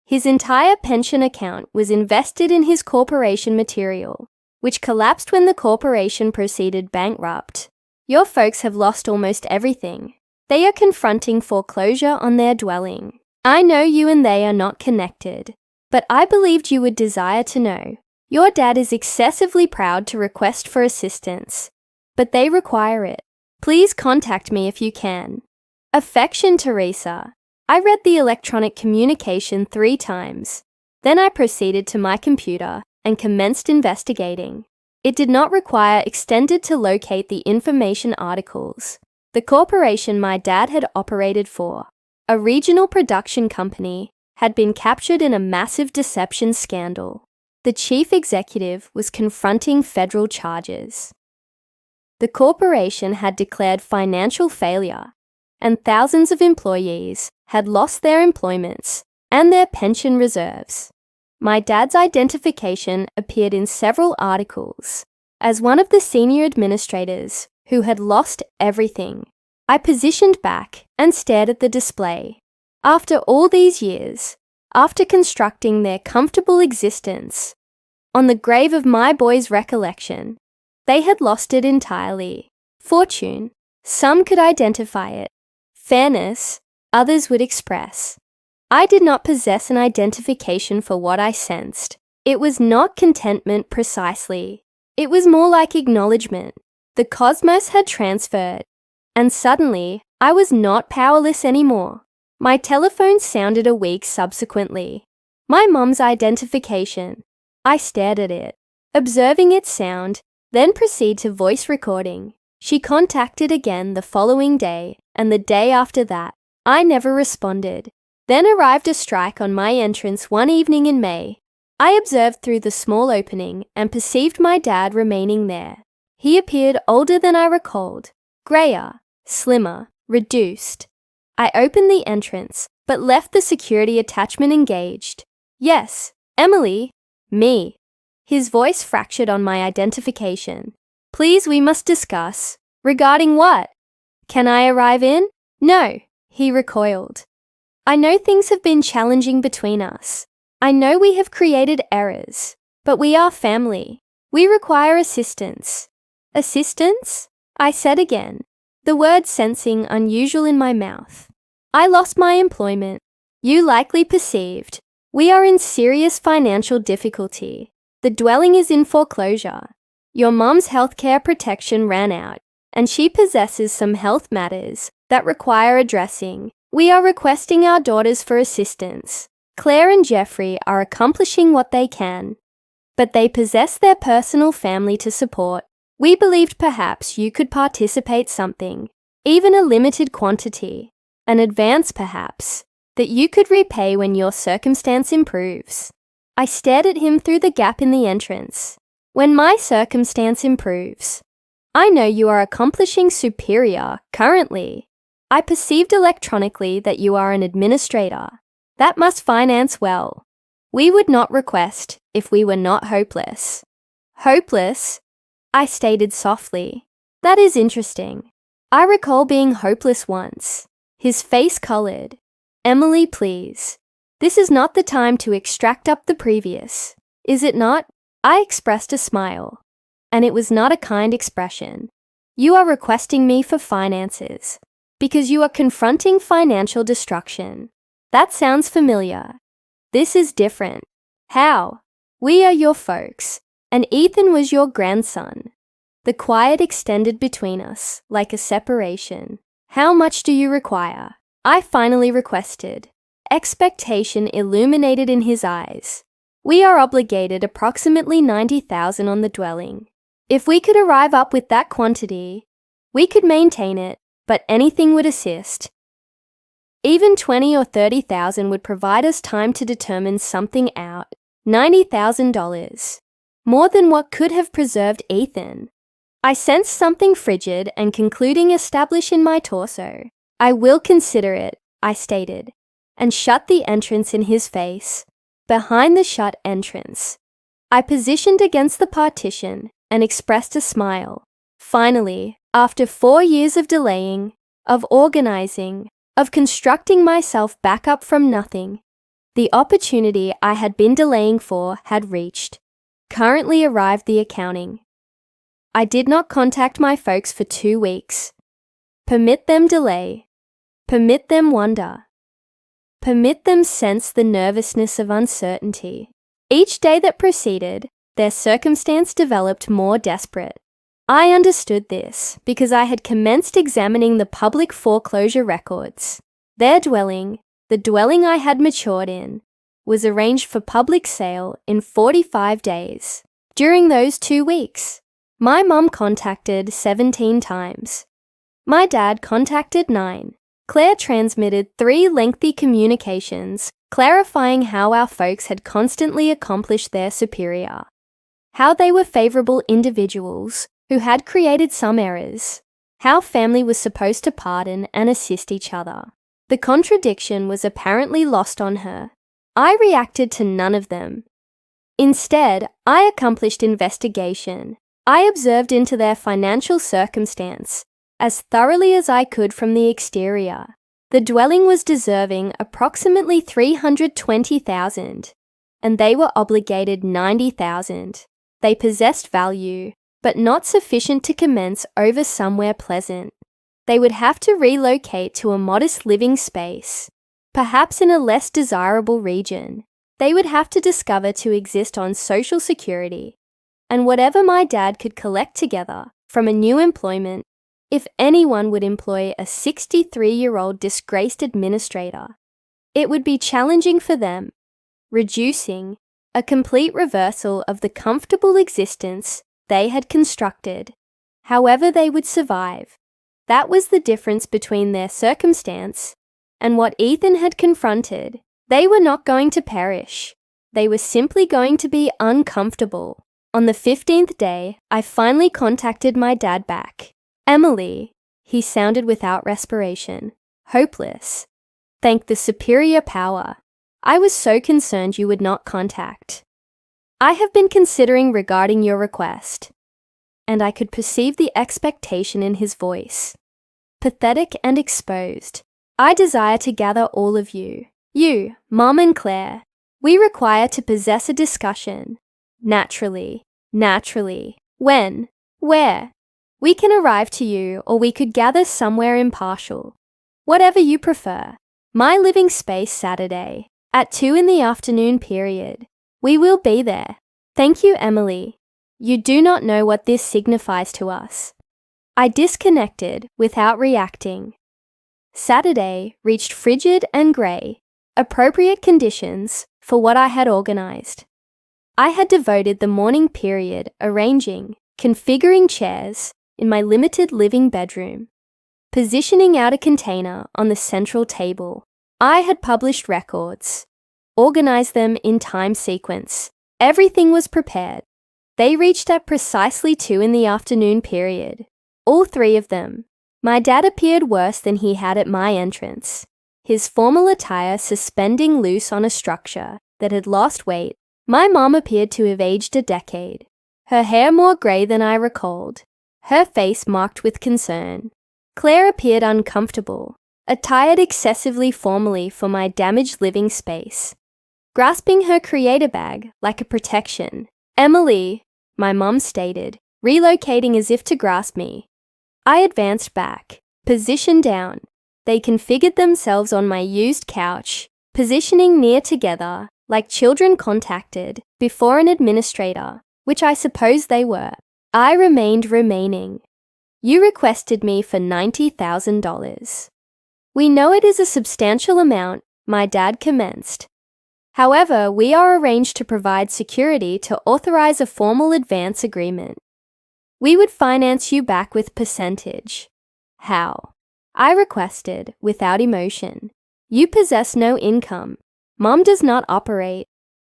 His entire pension account was invested in his corporation material, which collapsed when the corporation proceeded bankrupt. Your folks have lost almost everything. They are confronting foreclosure on their dwelling. I know you and they are not connected, but I believed you would desire to know. Your dad is excessively proud to request for assistance, but they require it. Please contact me if you can. Affection, Teresa." I read the electronic communication 3 times. Then I proceeded to my computer and commenced investigating. It did not require extended to locate the information articles. The corporation my dad had operated for, a regional production company, had been captured in a massive deception scandal. The chief executive was confronting federal charges. The corporation had declared financial failure, and thousands of employees had lost their employments and their pension reserves. My dad's identification appeared in several articles as one of the senior administrators who had lost everything. I positioned back and stared at the display. After all these years, after constructing their comfortable existence on the grave of my boy's recollection, they had lost it entirely. Fortune, some could identify it. Fairness, others would express. I did not possess an identification for what I sensed. It was not contentment precisely. It was more like acknowledgement. The cosmos had transferred, and suddenly I was not powerless anymore. My telephone sounded a week subsequently. My mum's identification. I stared at it, observing its sound, then proceed to voice recording. She contacted again the following day, and the day after that. I never responded. Then arrived a strike on my entrance one evening in May. I observed through the small opening and perceived my dad remaining there. He appeared older than I recalled, grayer, slimmer, reduced. I opened the entrance, but left the security attachment engaged. Yes, Emily, me. His voice fractured on my identification. Please, we must discuss. Regarding what? Can I arrive in? No, he recoiled. I know things have been challenging between us. I know we have created errors, but we are family. We require assistance. Assistance? I said again, the word sensing unusual in my mouth. I lost my employment. You likely perceived. We are in serious financial difficulty. The dwelling is in foreclosure. Your mom's healthcare protection ran out, and she possesses some health matters that require addressing. We are requesting our daughters for assistance. Clare and Jeffrey are accomplishing what they can, but they possess their personal family to support. We believed perhaps you could participate something, even a limited quantity, an advance perhaps, that you could repay when your circumstance improves. I stared at him through the gap in the entrance. When my circumstance improves. I know you are accomplishing superior currently. I perceived electronically that you are an administrator. That must finance well. We would not request if we were not hopeless. Hopeless? I stated softly. That is interesting. I recall being hopeless once. His face colored. Emily, please. This is not the time to extract up the previous. Is it not? I expressed a smile. And it was not a kind expression. You are requesting me for finances because you are confronting financial destruction. That sounds familiar. This is different. How? We are your folks, and Ethan was your grandson. The quiet extended between us, like a separation. How much do you require? I finally requested. Expectation illuminated in his eyes. We are obligated approximately $90,000 on the dwelling. If we could arrive up with that quantity, we could maintain it, but anything would assist. Even $20,000 or $30,000 would provide us time to determine something out. $90,000. More than what could have preserved Ethan. I sensed something frigid and concluding establish in my torso. I will consider it, I stated, and shut the entrance in his face. Behind the shut entrance, I positioned against the partition and expressed a smile. Finally, after 4 years of delaying, of organizing, of constructing myself back up from nothing, the opportunity I had been delaying for had reached. Currently arrived the accounting. I did not contact my folks for 2 weeks. Permit them delay. Permit them wonder. Permit them sense the nervousness of uncertainty. Each day that proceeded, their circumstance developed more desperate. I understood this because I had commenced examining the public foreclosure records. Their dwelling, the dwelling I had matured in, was arranged for public sale in 45 days. During those 2 weeks, my mum contacted 17 times. My dad contacted 9. Clare transmitted 3 lengthy communications clarifying how our folks had constantly accomplished their superior, how they were favorable individuals who had created some errors, how family was supposed to pardon and assist each other. The contradiction was apparently lost on her. I reacted to none of them. Instead, I accomplished investigation. I observed into their financial circumstance as thoroughly as I could from the exterior. The dwelling was deserving approximately $320,000, and they were obligated $90,000. They possessed value, but not sufficient to commence over somewhere pleasant. They would have to relocate to a modest living space. perhaps in a less desirable region. They would have to discover to exist on Social Security, and whatever my dad could collect together from a new employment, if anyone would employ a 63-year-old disgraced administrator, it would be challenging for them, reducing a complete reversal of the comfortable existence they had constructed. However, they would survive. That was the difference between their circumstance and what Ethan had confronted. They were not going to perish. They were simply going to be uncomfortable. On the 15th day, I finally contacted my dad back. "Emily," he sounded without respiration, hopeless. "Thank the superior power. I was so concerned you would not contact. I have been considering regarding your request." And I could perceive the expectation in his voice. Pathetic and exposed. "I desire to gather all of you, Mom and Claire. We require to possess a discussion. Naturally. When? Where? We can arrive to you, or we could gather somewhere impartial. Whatever you prefer. My living space Saturday, at 2 in the afternoon period. We will be there. Thank you, Emily. You do not know what this signifies to us." I disconnected without reacting. Saturday reached frigid and grey, appropriate conditions for what I had organized. I had devoted the morning period arranging, configuring chairs in my limited living bedroom, positioning out a container on the central table. I had published records, organized them in time sequence. Everything was prepared. They reached at precisely 2 in the afternoon period. All 3 of them. My dad appeared worse than he had at my entrance, his formal attire suspending loose on a structure that had lost weight. My mom appeared to have aged a decade, her hair more grey than I recalled, her face marked with concern. Claire appeared uncomfortable, attired excessively formally for my damaged living space, grasping her creator bag like a protection. "Emily," my mom stated, relocating as if to grasp me. I advanced back, position down. They configured themselves on my used couch, positioning near together, like children contacted before an administrator, which I suppose they were. I remained remaining. "You requested me for $90,000. We know it is a substantial amount," my dad commenced. "However, we are arranged to provide security to authorize a formal advance agreement. We would finance you back with percentage." "How?" I requested, without emotion. "You possess no income. Mom does not operate.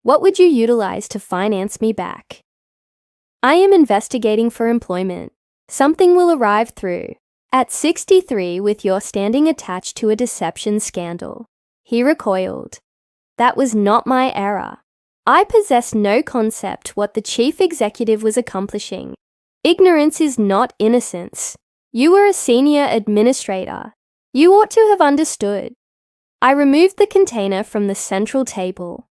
What would you utilize to finance me back?" "I am investigating for employment. Something will arrive through. At 63, with your standing attached to a deception scandal." He recoiled. That was not my error. I possessed no concept what the chief executive was accomplishing. Ignorance is not innocence. You were a senior administrator. You ought to have understood. I removed the container from the central table.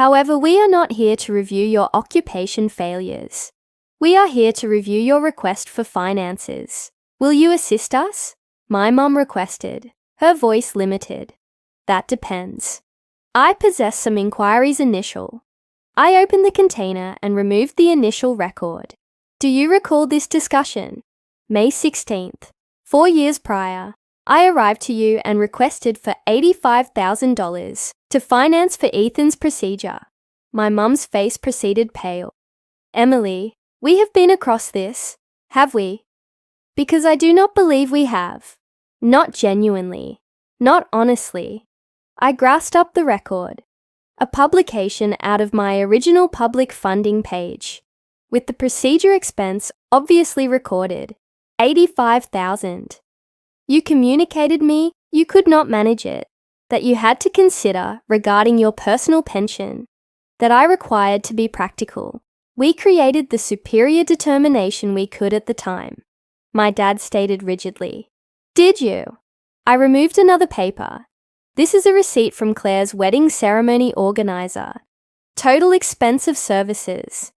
"However, we are not here to review your occupation failures. We are here to review your request for finances. Will you assist us?" my mom requested, her voice limited. "That depends. I possess some inquiries initial." I opened the container and removed the initial record. "Do you recall this discussion? May 16th, 4 years prior, I arrived to you and requested for $85,000 to finance for Ethan's procedure." My mum's face proceeded pale. "Emily, we have been across this, have we?" "Because I do not believe we have. Not genuinely. Not honestly." I grasped up the record, a publication out of my original public funding page, with the procedure expense obviously recorded, $85,000. "You communicated me you could not manage it, that you had to consider regarding your personal pension, that I required to be practical. We created the superior determination we could at the time," my dad stated rigidly. "Did you?" I removed another paper. "This is a receipt from Clare's wedding ceremony organizer. Total expense of services,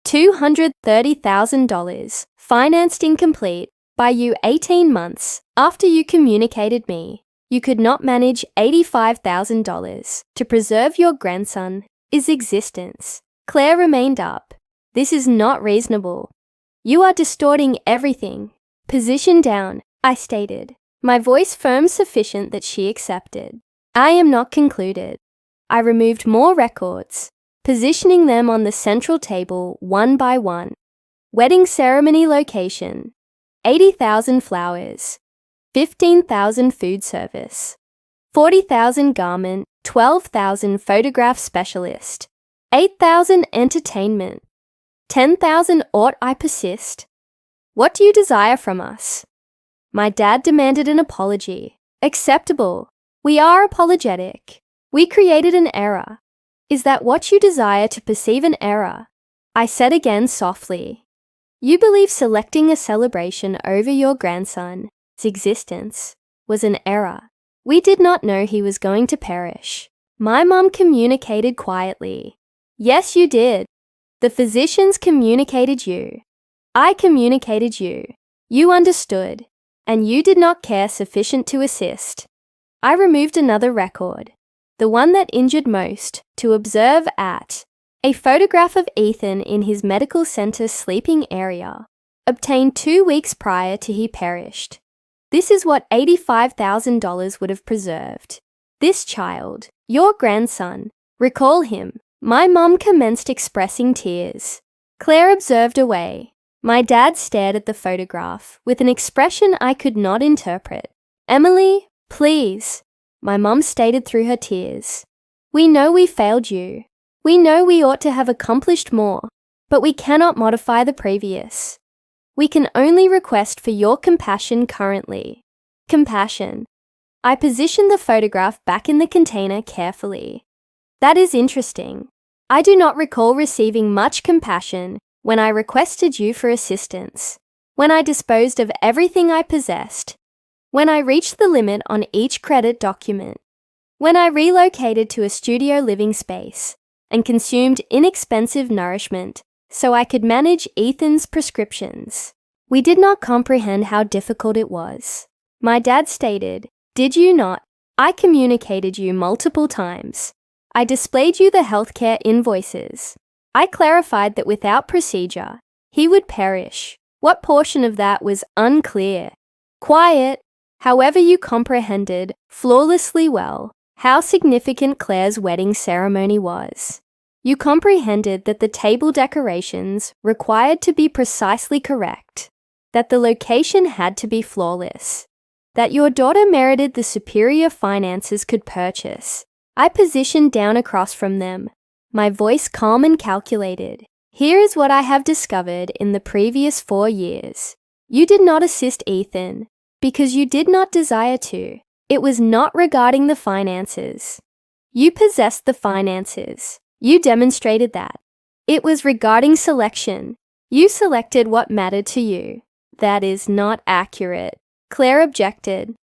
$230,000, financed incomplete by you 18 months after you communicated me. You could not manage $85,000 to preserve your grandson's existence. Claire remained up. This is not reasonable. You are distorting everything. Position down, I stated, my voice firm sufficient that she accepted. I am not concluded. I removed more records, positioning them on the central table one by one. Wedding ceremony location, 80,000 flowers, 15,000 food service, 40,000 garment, 12,000 photograph specialist, 8,000 entertainment, 10,000 ought I persist? What do you desire from us? My dad demanded an apology. Acceptable. We are apologetic. We created an error. Is that what you desire, to perceive an error? I said again softly. You believe selecting a celebration over your grandson's existence was an error. We did not know he was going to perish. My mom communicated quietly. Yes, you did. The physicians communicated you. I communicated you. You understood, and you did not care sufficient to assist. I removed another record, the one that injured most, to observe at a photograph of Ethan in his medical center sleeping area, obtained 2 weeks prior to he perished. This is what $85,000 would have preserved. This child, your grandson, recall him. My mom commenced expressing tears. Claire observed away. My dad stared at the photograph with an expression I could not interpret. Emily, please, my mom stated through her tears. We know we failed you. We know we ought to have accomplished more, but we cannot modify the previous. We can only request for your compassion currently. Compassion. I positioned the photograph back in the container carefully. That is interesting. I do not recall receiving much compassion when I requested you for assistance, when I disposed of everything I possessed, when I reached the limit on each credit document, when I relocated to a studio living space and consumed inexpensive nourishment so I could manage Ethan's prescriptions. We did not comprehend how difficult it was. My dad stated, "Did you not? I communicated you multiple times. I displayed you the healthcare invoices. I clarified that without procedure, he would perish. What portion of that was unclear? Quiet. However, you comprehended flawlessly well how significant Claire's wedding ceremony was. You comprehended that the table decorations required to be precisely correct, that the location had to be flawless, that your daughter merited the superior finances could purchase. I positioned down across from them, my voice calm and calculated. Here is what I have discovered in the previous 4 years. You did not assist Ethan because you did not desire to. It was not regarding the finances. You possessed the finances. You demonstrated that. It was regarding selection. You selected what mattered to you. That is not accurate. Claire objected.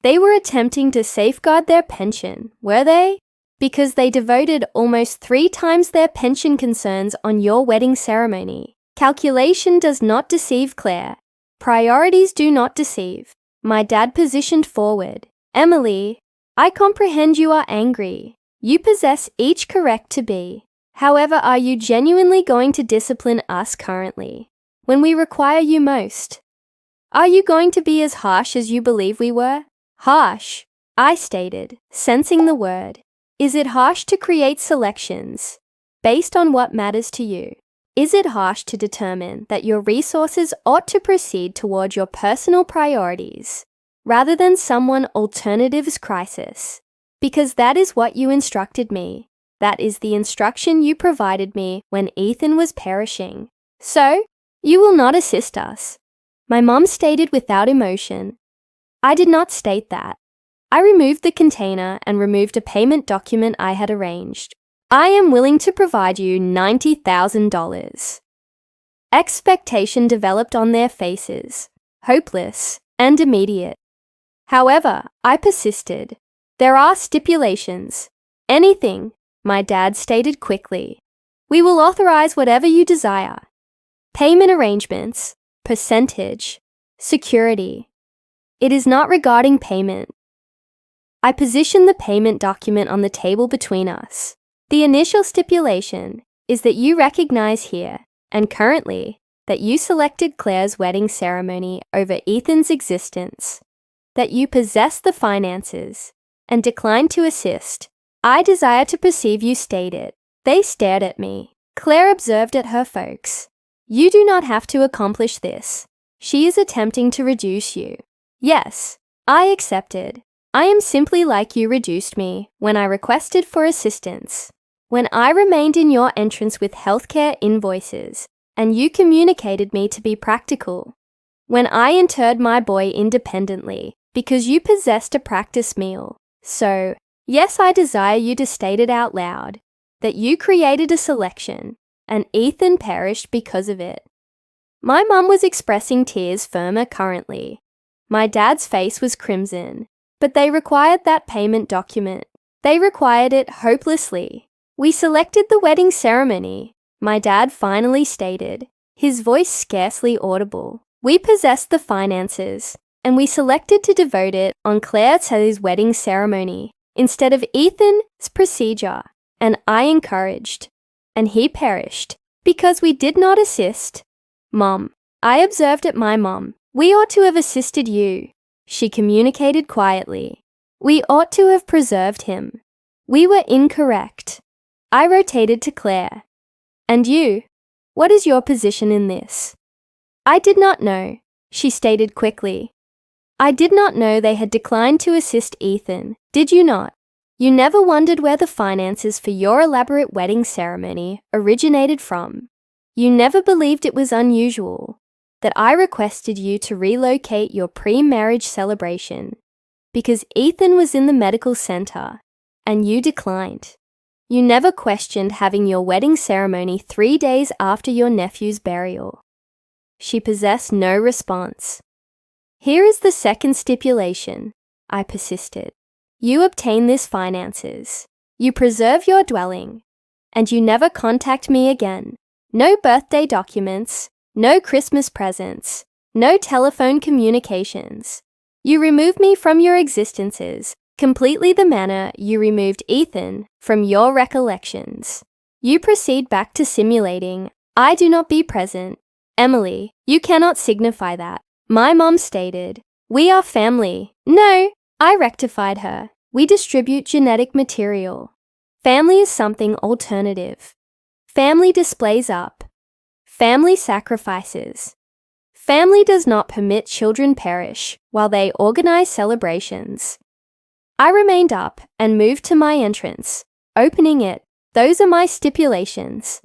They were attempting to safeguard their pension, were they? Because they devoted almost 3 times their pension concerns on your wedding ceremony. Calculation does not deceive, Claire. Priorities do not deceive. My dad positioned forward. Emily, I comprehend you are angry. You possess each correct to be. However, are you genuinely going to discipline us currently, when we require you most? Are you going to be as harsh as you believe we were? Harsh, I stated, sensing the word. Is it harsh to create selections based on what matters to you? Is it harsh to determine that your resources ought to proceed toward your personal priorities rather than someone alternative's crisis? Because that is what you instructed me. That is the instruction you provided me when Ethan was perishing. So, you will not assist us. My mom stated without emotion. I did not state that. I removed the container and removed a payment document I had arranged. I am willing to provide you $90,000. Expectation developed on their faces, hopeless and immediate. However, I persisted. There are stipulations. Anything, my dad stated quickly. We will authorize whatever you desire. Payment arrangements, percentage, security. It is not regarding payment. I positioned the payment document on the table between us. The initial stipulation is that you recognize here and currently that you selected Claire's wedding ceremony over Ethan's existence, that you possess the finances and declined to assist. I desire to perceive you state it. They stared at me. Claire observed at her folks. You do not have to accomplish this. She is attempting to reduce you. Yes, I accepted. I am simply like you reduced me when I requested for assistance. When I remained in your entrance with healthcare invoices, and you communicated me to be practical. When I interred my boy independently, because you possessed a practice meal. So, yes, I desire you to state it out loud, that you created a selection, and Ethan perished because of it. My mum was expressing tears firmer currently. My dad's face was crimson, but they required that payment document. They required it hopelessly. We selected the wedding ceremony, my dad finally stated, his voice scarcely audible. We possessed the finances, and we selected to devote it on Claire's wedding ceremony instead of Ethan's procedure, and I encouraged, and he perished because we did not assist. Mom, I observed at my mom. We ought to have assisted you. She communicated quietly. We ought to have preserved him. We were incorrect. I rotated to Claire. And you? What is your position in this? I did not know, she stated quickly. I did not know they had declined to assist Ethan, did you not? You never wondered where the finances for your elaborate wedding ceremony originated from. You never believed it was unusual that I requested you to relocate your pre-marriage celebration because Ethan was in the medical center and you declined. You never questioned having your wedding ceremony 3 days after your nephew's burial. She possessed no response. Here is the second stipulation, I persisted. You obtain these finances. You preserve your dwelling. And you never contact me again. No birthday documents, no Christmas presents, no telephone communications. You remove me from your existences, completely the manner you removed Ethan from your recollections. You proceed back to simulating, I do not be present. Emily, you cannot signify that. My mom stated, we are family. No, I rectified her. We distribute genetic material. Family is something alternative. Family displays up. Family sacrifices. Family does not permit children perish while they organize celebrations. I remained up and moved to my entrance, opening it. Those are my stipulations.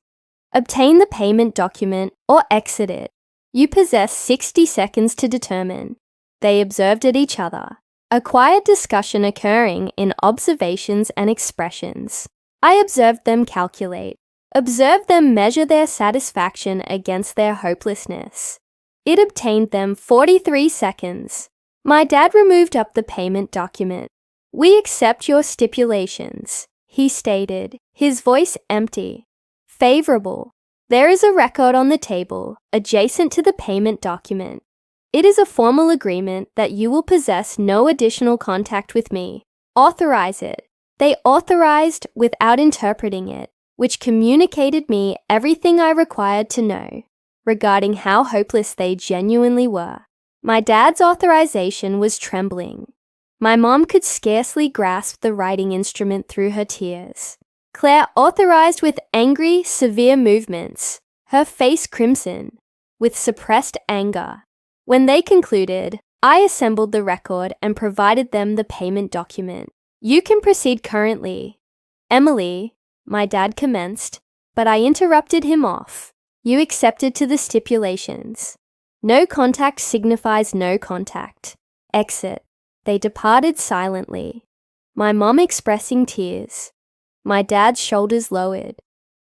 Obtain the payment document or exit it. You possess 60 seconds to determine. They observed at each other. A quiet discussion occurring in observations and expressions. I observed them calculate. Observed them measure their satisfaction against their hopelessness. It obtained them 43 seconds. My dad removed up the payment document. We accept your stipulations, he stated, his voice empty. Favorable. There is a record on the table, adjacent to the payment document. It is a formal agreement that you will possess no additional contact with me. Authorize it. They authorized without interpreting it, which communicated me everything I required to know regarding how hopeless they genuinely were. My dad's authorization was trembling. My mom could scarcely grasp the writing instrument through her tears. Claire authorized with angry, severe movements, her face crimson, with suppressed anger. When they concluded, I assembled the record and provided them the payment document. You can proceed currently. Emily, my dad commenced, but I interrupted him off. You accepted to the stipulations. No contact signifies no contact. Exit. They departed silently. My mom expressing tears. My dad's shoulders lowered.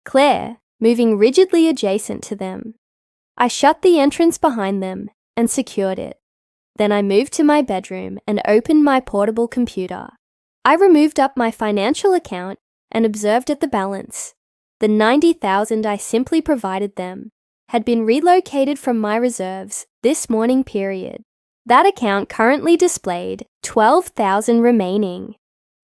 Claire, moving rigidly adjacent to them. I shut the entrance behind them and secured it. Then I moved to my bedroom and opened my portable computer. I removed up my financial account and observed at the balance. The $90,000 I simply provided them had been relocated from my reserves this morning period. That account currently displayed $12,000 remaining.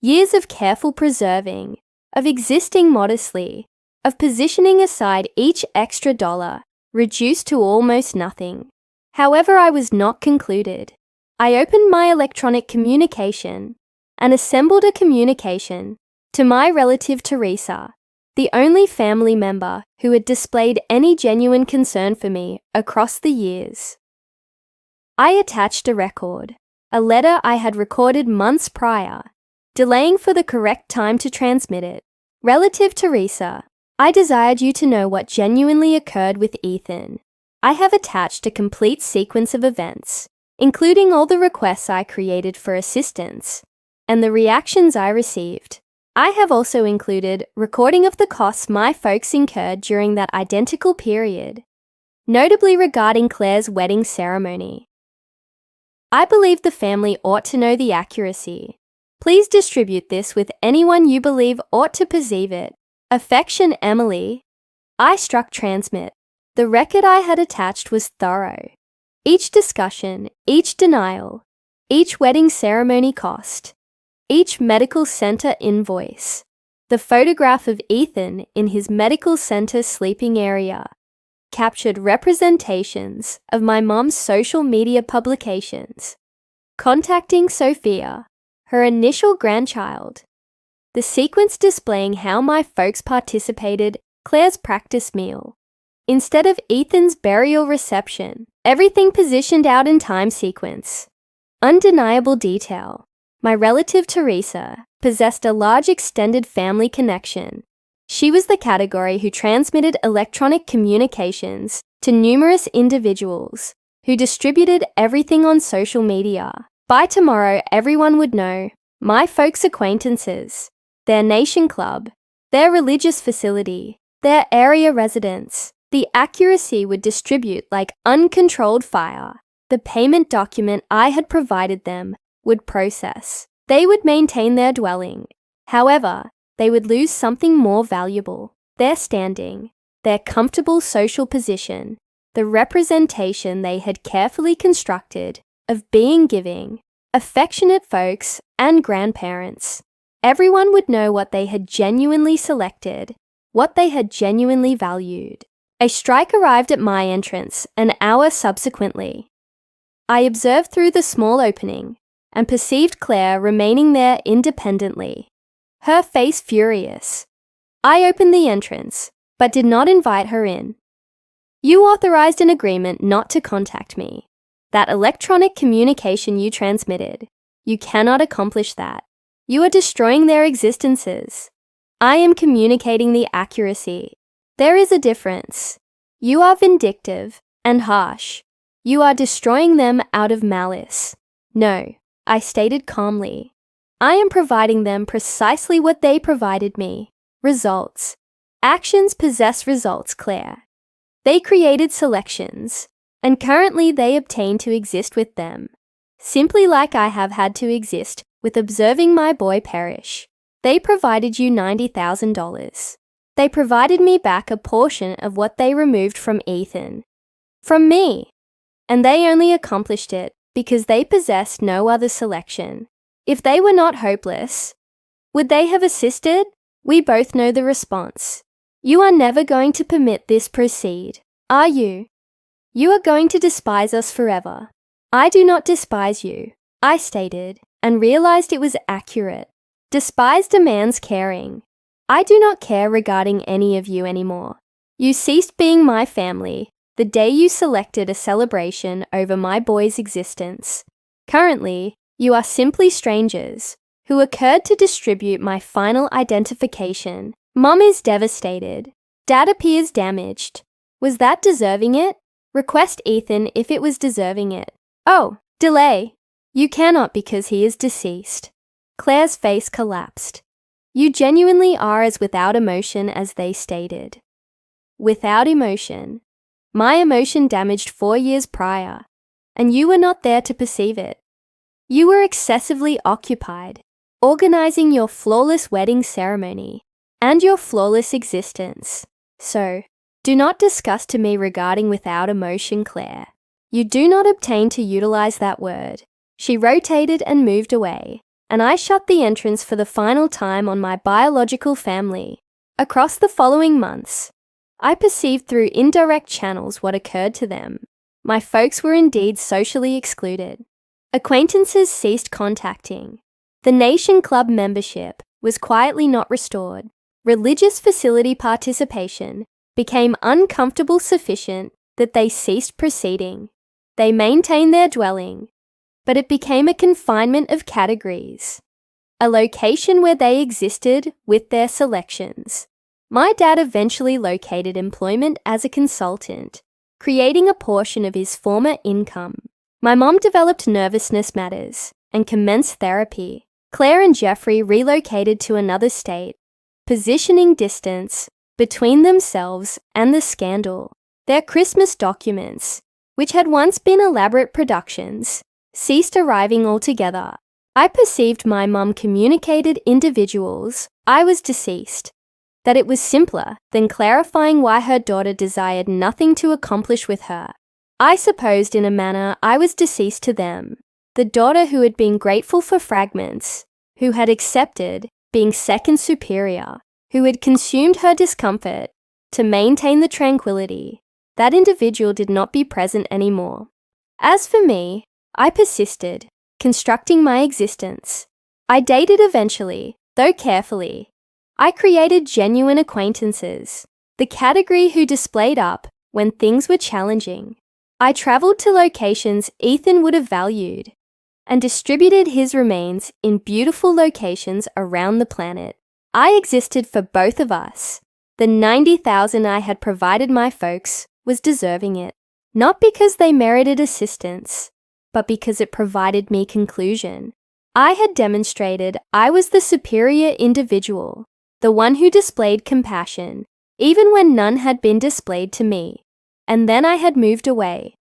Years of careful preserving, of existing modestly, of positioning aside each extra dollar, reduced to almost nothing. However, I was not concluded. I opened my electronic communication and assembled a communication to my relative Teresa, the only family member who had displayed any genuine concern for me across the years. I attached a record, a letter I had recorded months prior, delaying for the correct time to transmit it. Relative Teresa, I desired you to know what genuinely occurred with Ethan. I have attached a complete sequence of events, including all the requests I created for assistance and the reactions I received. I have also included recording of the costs my folks incurred during that identical period, notably regarding Clare's wedding ceremony. I believe the family ought to know the accuracy. Please distribute this with anyone you believe ought to perceive it. Affection, Emily. I struck transmit. The record I had attached was thorough. Each discussion, each denial, each wedding ceremony cost, each medical center invoice, the photograph of Ethan in his medical center sleeping area, captured representations of my mom's social media publications, contacting Sophia, her initial grandchild, the sequence displaying how my folks participated Clare's practice meal, instead of Ethan's burial reception, everything positioned out in time sequence. Undeniable detail. My relative Teresa possessed a large extended family connection. She was the category who transmitted electronic communications to numerous individuals who distributed everything on social media. By tomorrow, everyone would know my folks' acquaintances, their nation club, their religious facility, their area residence. The accuracy would distribute like uncontrolled fire. The payment document I had provided them would process. They would maintain their dwelling. However, they would lose something more valuable: their standing, their comfortable social position, the representation they had carefully constructed of being giving, affectionate folks and grandparents. Everyone would know what they had genuinely selected, what they had genuinely valued. A strike arrived at my entrance an hour subsequently. I observed through the small opening and perceived Clare remaining there independently, her face furious. I opened the entrance, but did not invite her in. You authorized an agreement not to contact me. That electronic communication you transmitted, you cannot accomplish that. You are destroying their existences. I am communicating the accuracy. There is a difference. You are vindictive and harsh. You are destroying them out of malice. No, I stated calmly. I am providing them precisely what they provided me: results. Actions possess results, Clare. They created selections, and currently they obtain to exist with them, simply like I have had to exist with observing my boy perish. They provided you $90,000. They provided me back a portion of what they removed from Ethan, from me, and they only accomplished it because they possessed no other selection. If they were not hopeless, would they have assisted? We both know the response. You are never going to permit this proceed, are you? You are going to despise us forever. I do not despise you, I stated, and realized it was accurate. Despise demands caring. I do not care regarding any of you anymore. You ceased being my family the day you selected a celebration over my boy's existence. Currently, you are simply strangers who occurred to distribute my final identification. Mom is devastated. Dad appears damaged. Was that deserving it? Request Ethan if it was deserving it. Oh, delay. You cannot because he is deceased. Clare's face collapsed. You genuinely are as without emotion as they stated. Without emotion. My emotion damaged 4 years prior, and you were not there to perceive it. You were excessively occupied, organizing your flawless wedding ceremony and your flawless existence. So, do not discuss to me regarding without emotion, Clare. You do not obtain to utilize that word. She rotated and moved away, and I shut the entrance for the final time on my biological family. Across the following months, I perceived through indirect channels what occurred to them. My folks were indeed socially excluded. Acquaintances ceased contacting. The Nation Club membership was quietly not restored. Religious facility participation became uncomfortable sufficient that they ceased proceeding. They maintained their dwelling, but it became a confinement of categories, a location where they existed with their selections. My dad eventually located employment as a consultant, creating a portion of his former income. My mom developed nervousness matters and commenced therapy. Claire and Jeffrey relocated to another state, positioning distance between themselves and the scandal. Their Christmas documents, which had once been elaborate productions, ceased arriving altogether. I perceived my mom communicated individuals I was deceased, that it was simpler than clarifying why her daughter desired nothing to accomplish with her. I supposed in a manner I was deceased to them, the daughter who had been grateful for fragments, who had accepted being second superior, who had consumed her discomfort to maintain the tranquility. That individual did not be present anymore. As for me, I persisted, constructing my existence. I dated eventually, though carefully. I created genuine acquaintances, the category who displayed up when things were challenging. I traveled to locations Ethan would have valued and distributed his remains in beautiful locations around the planet. I existed for both of us. The $90,000 I had provided my folks was deserving it, not because they merited assistance, but because it provided me conclusion. I had demonstrated I was the superior individual, the one who displayed compassion, even when none had been displayed to me. And then I had moved away,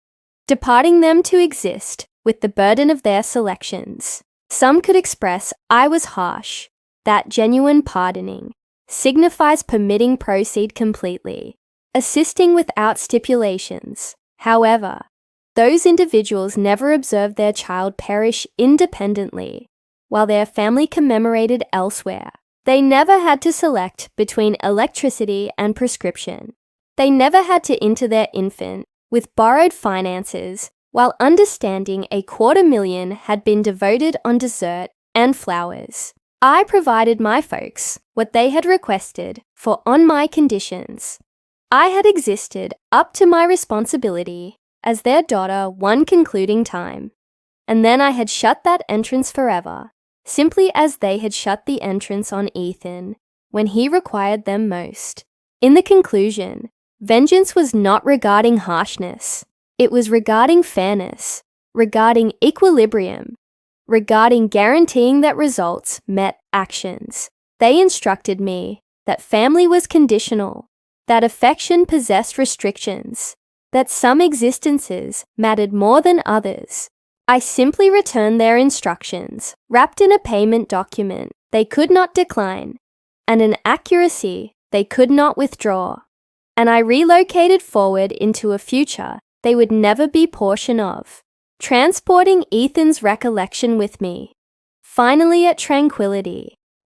departing them to exist with the burden of their selections. Some could express I was harsh. That genuine pardoning signifies permitting proceed completely, assisting without stipulations. However, those individuals never observed their child perish independently, while their family commemorated elsewhere. They never had to select between electricity and prescription. They never had to enter their infant with borrowed finances while understanding $250,000 had been devoted on dessert and flowers. I provided my folks what they had requested for on my conditions. I had existed up to my responsibility as their daughter one concluding time, and then I had shut that entrance forever, simply as they had shut the entrance on Ethan when he required them most. In the conclusion, vengeance was not regarding harshness. It was regarding fairness, regarding equilibrium, regarding guaranteeing that results met actions. They instructed me that family was conditional, that affection possessed restrictions, that some existences mattered more than others. I simply returned their instructions, wrapped in a payment document they could not decline, and an accuracy they could not withdraw. And I relocated forward into a future they would never be portion of, transporting Ethan's recollection with me. Finally at tranquility,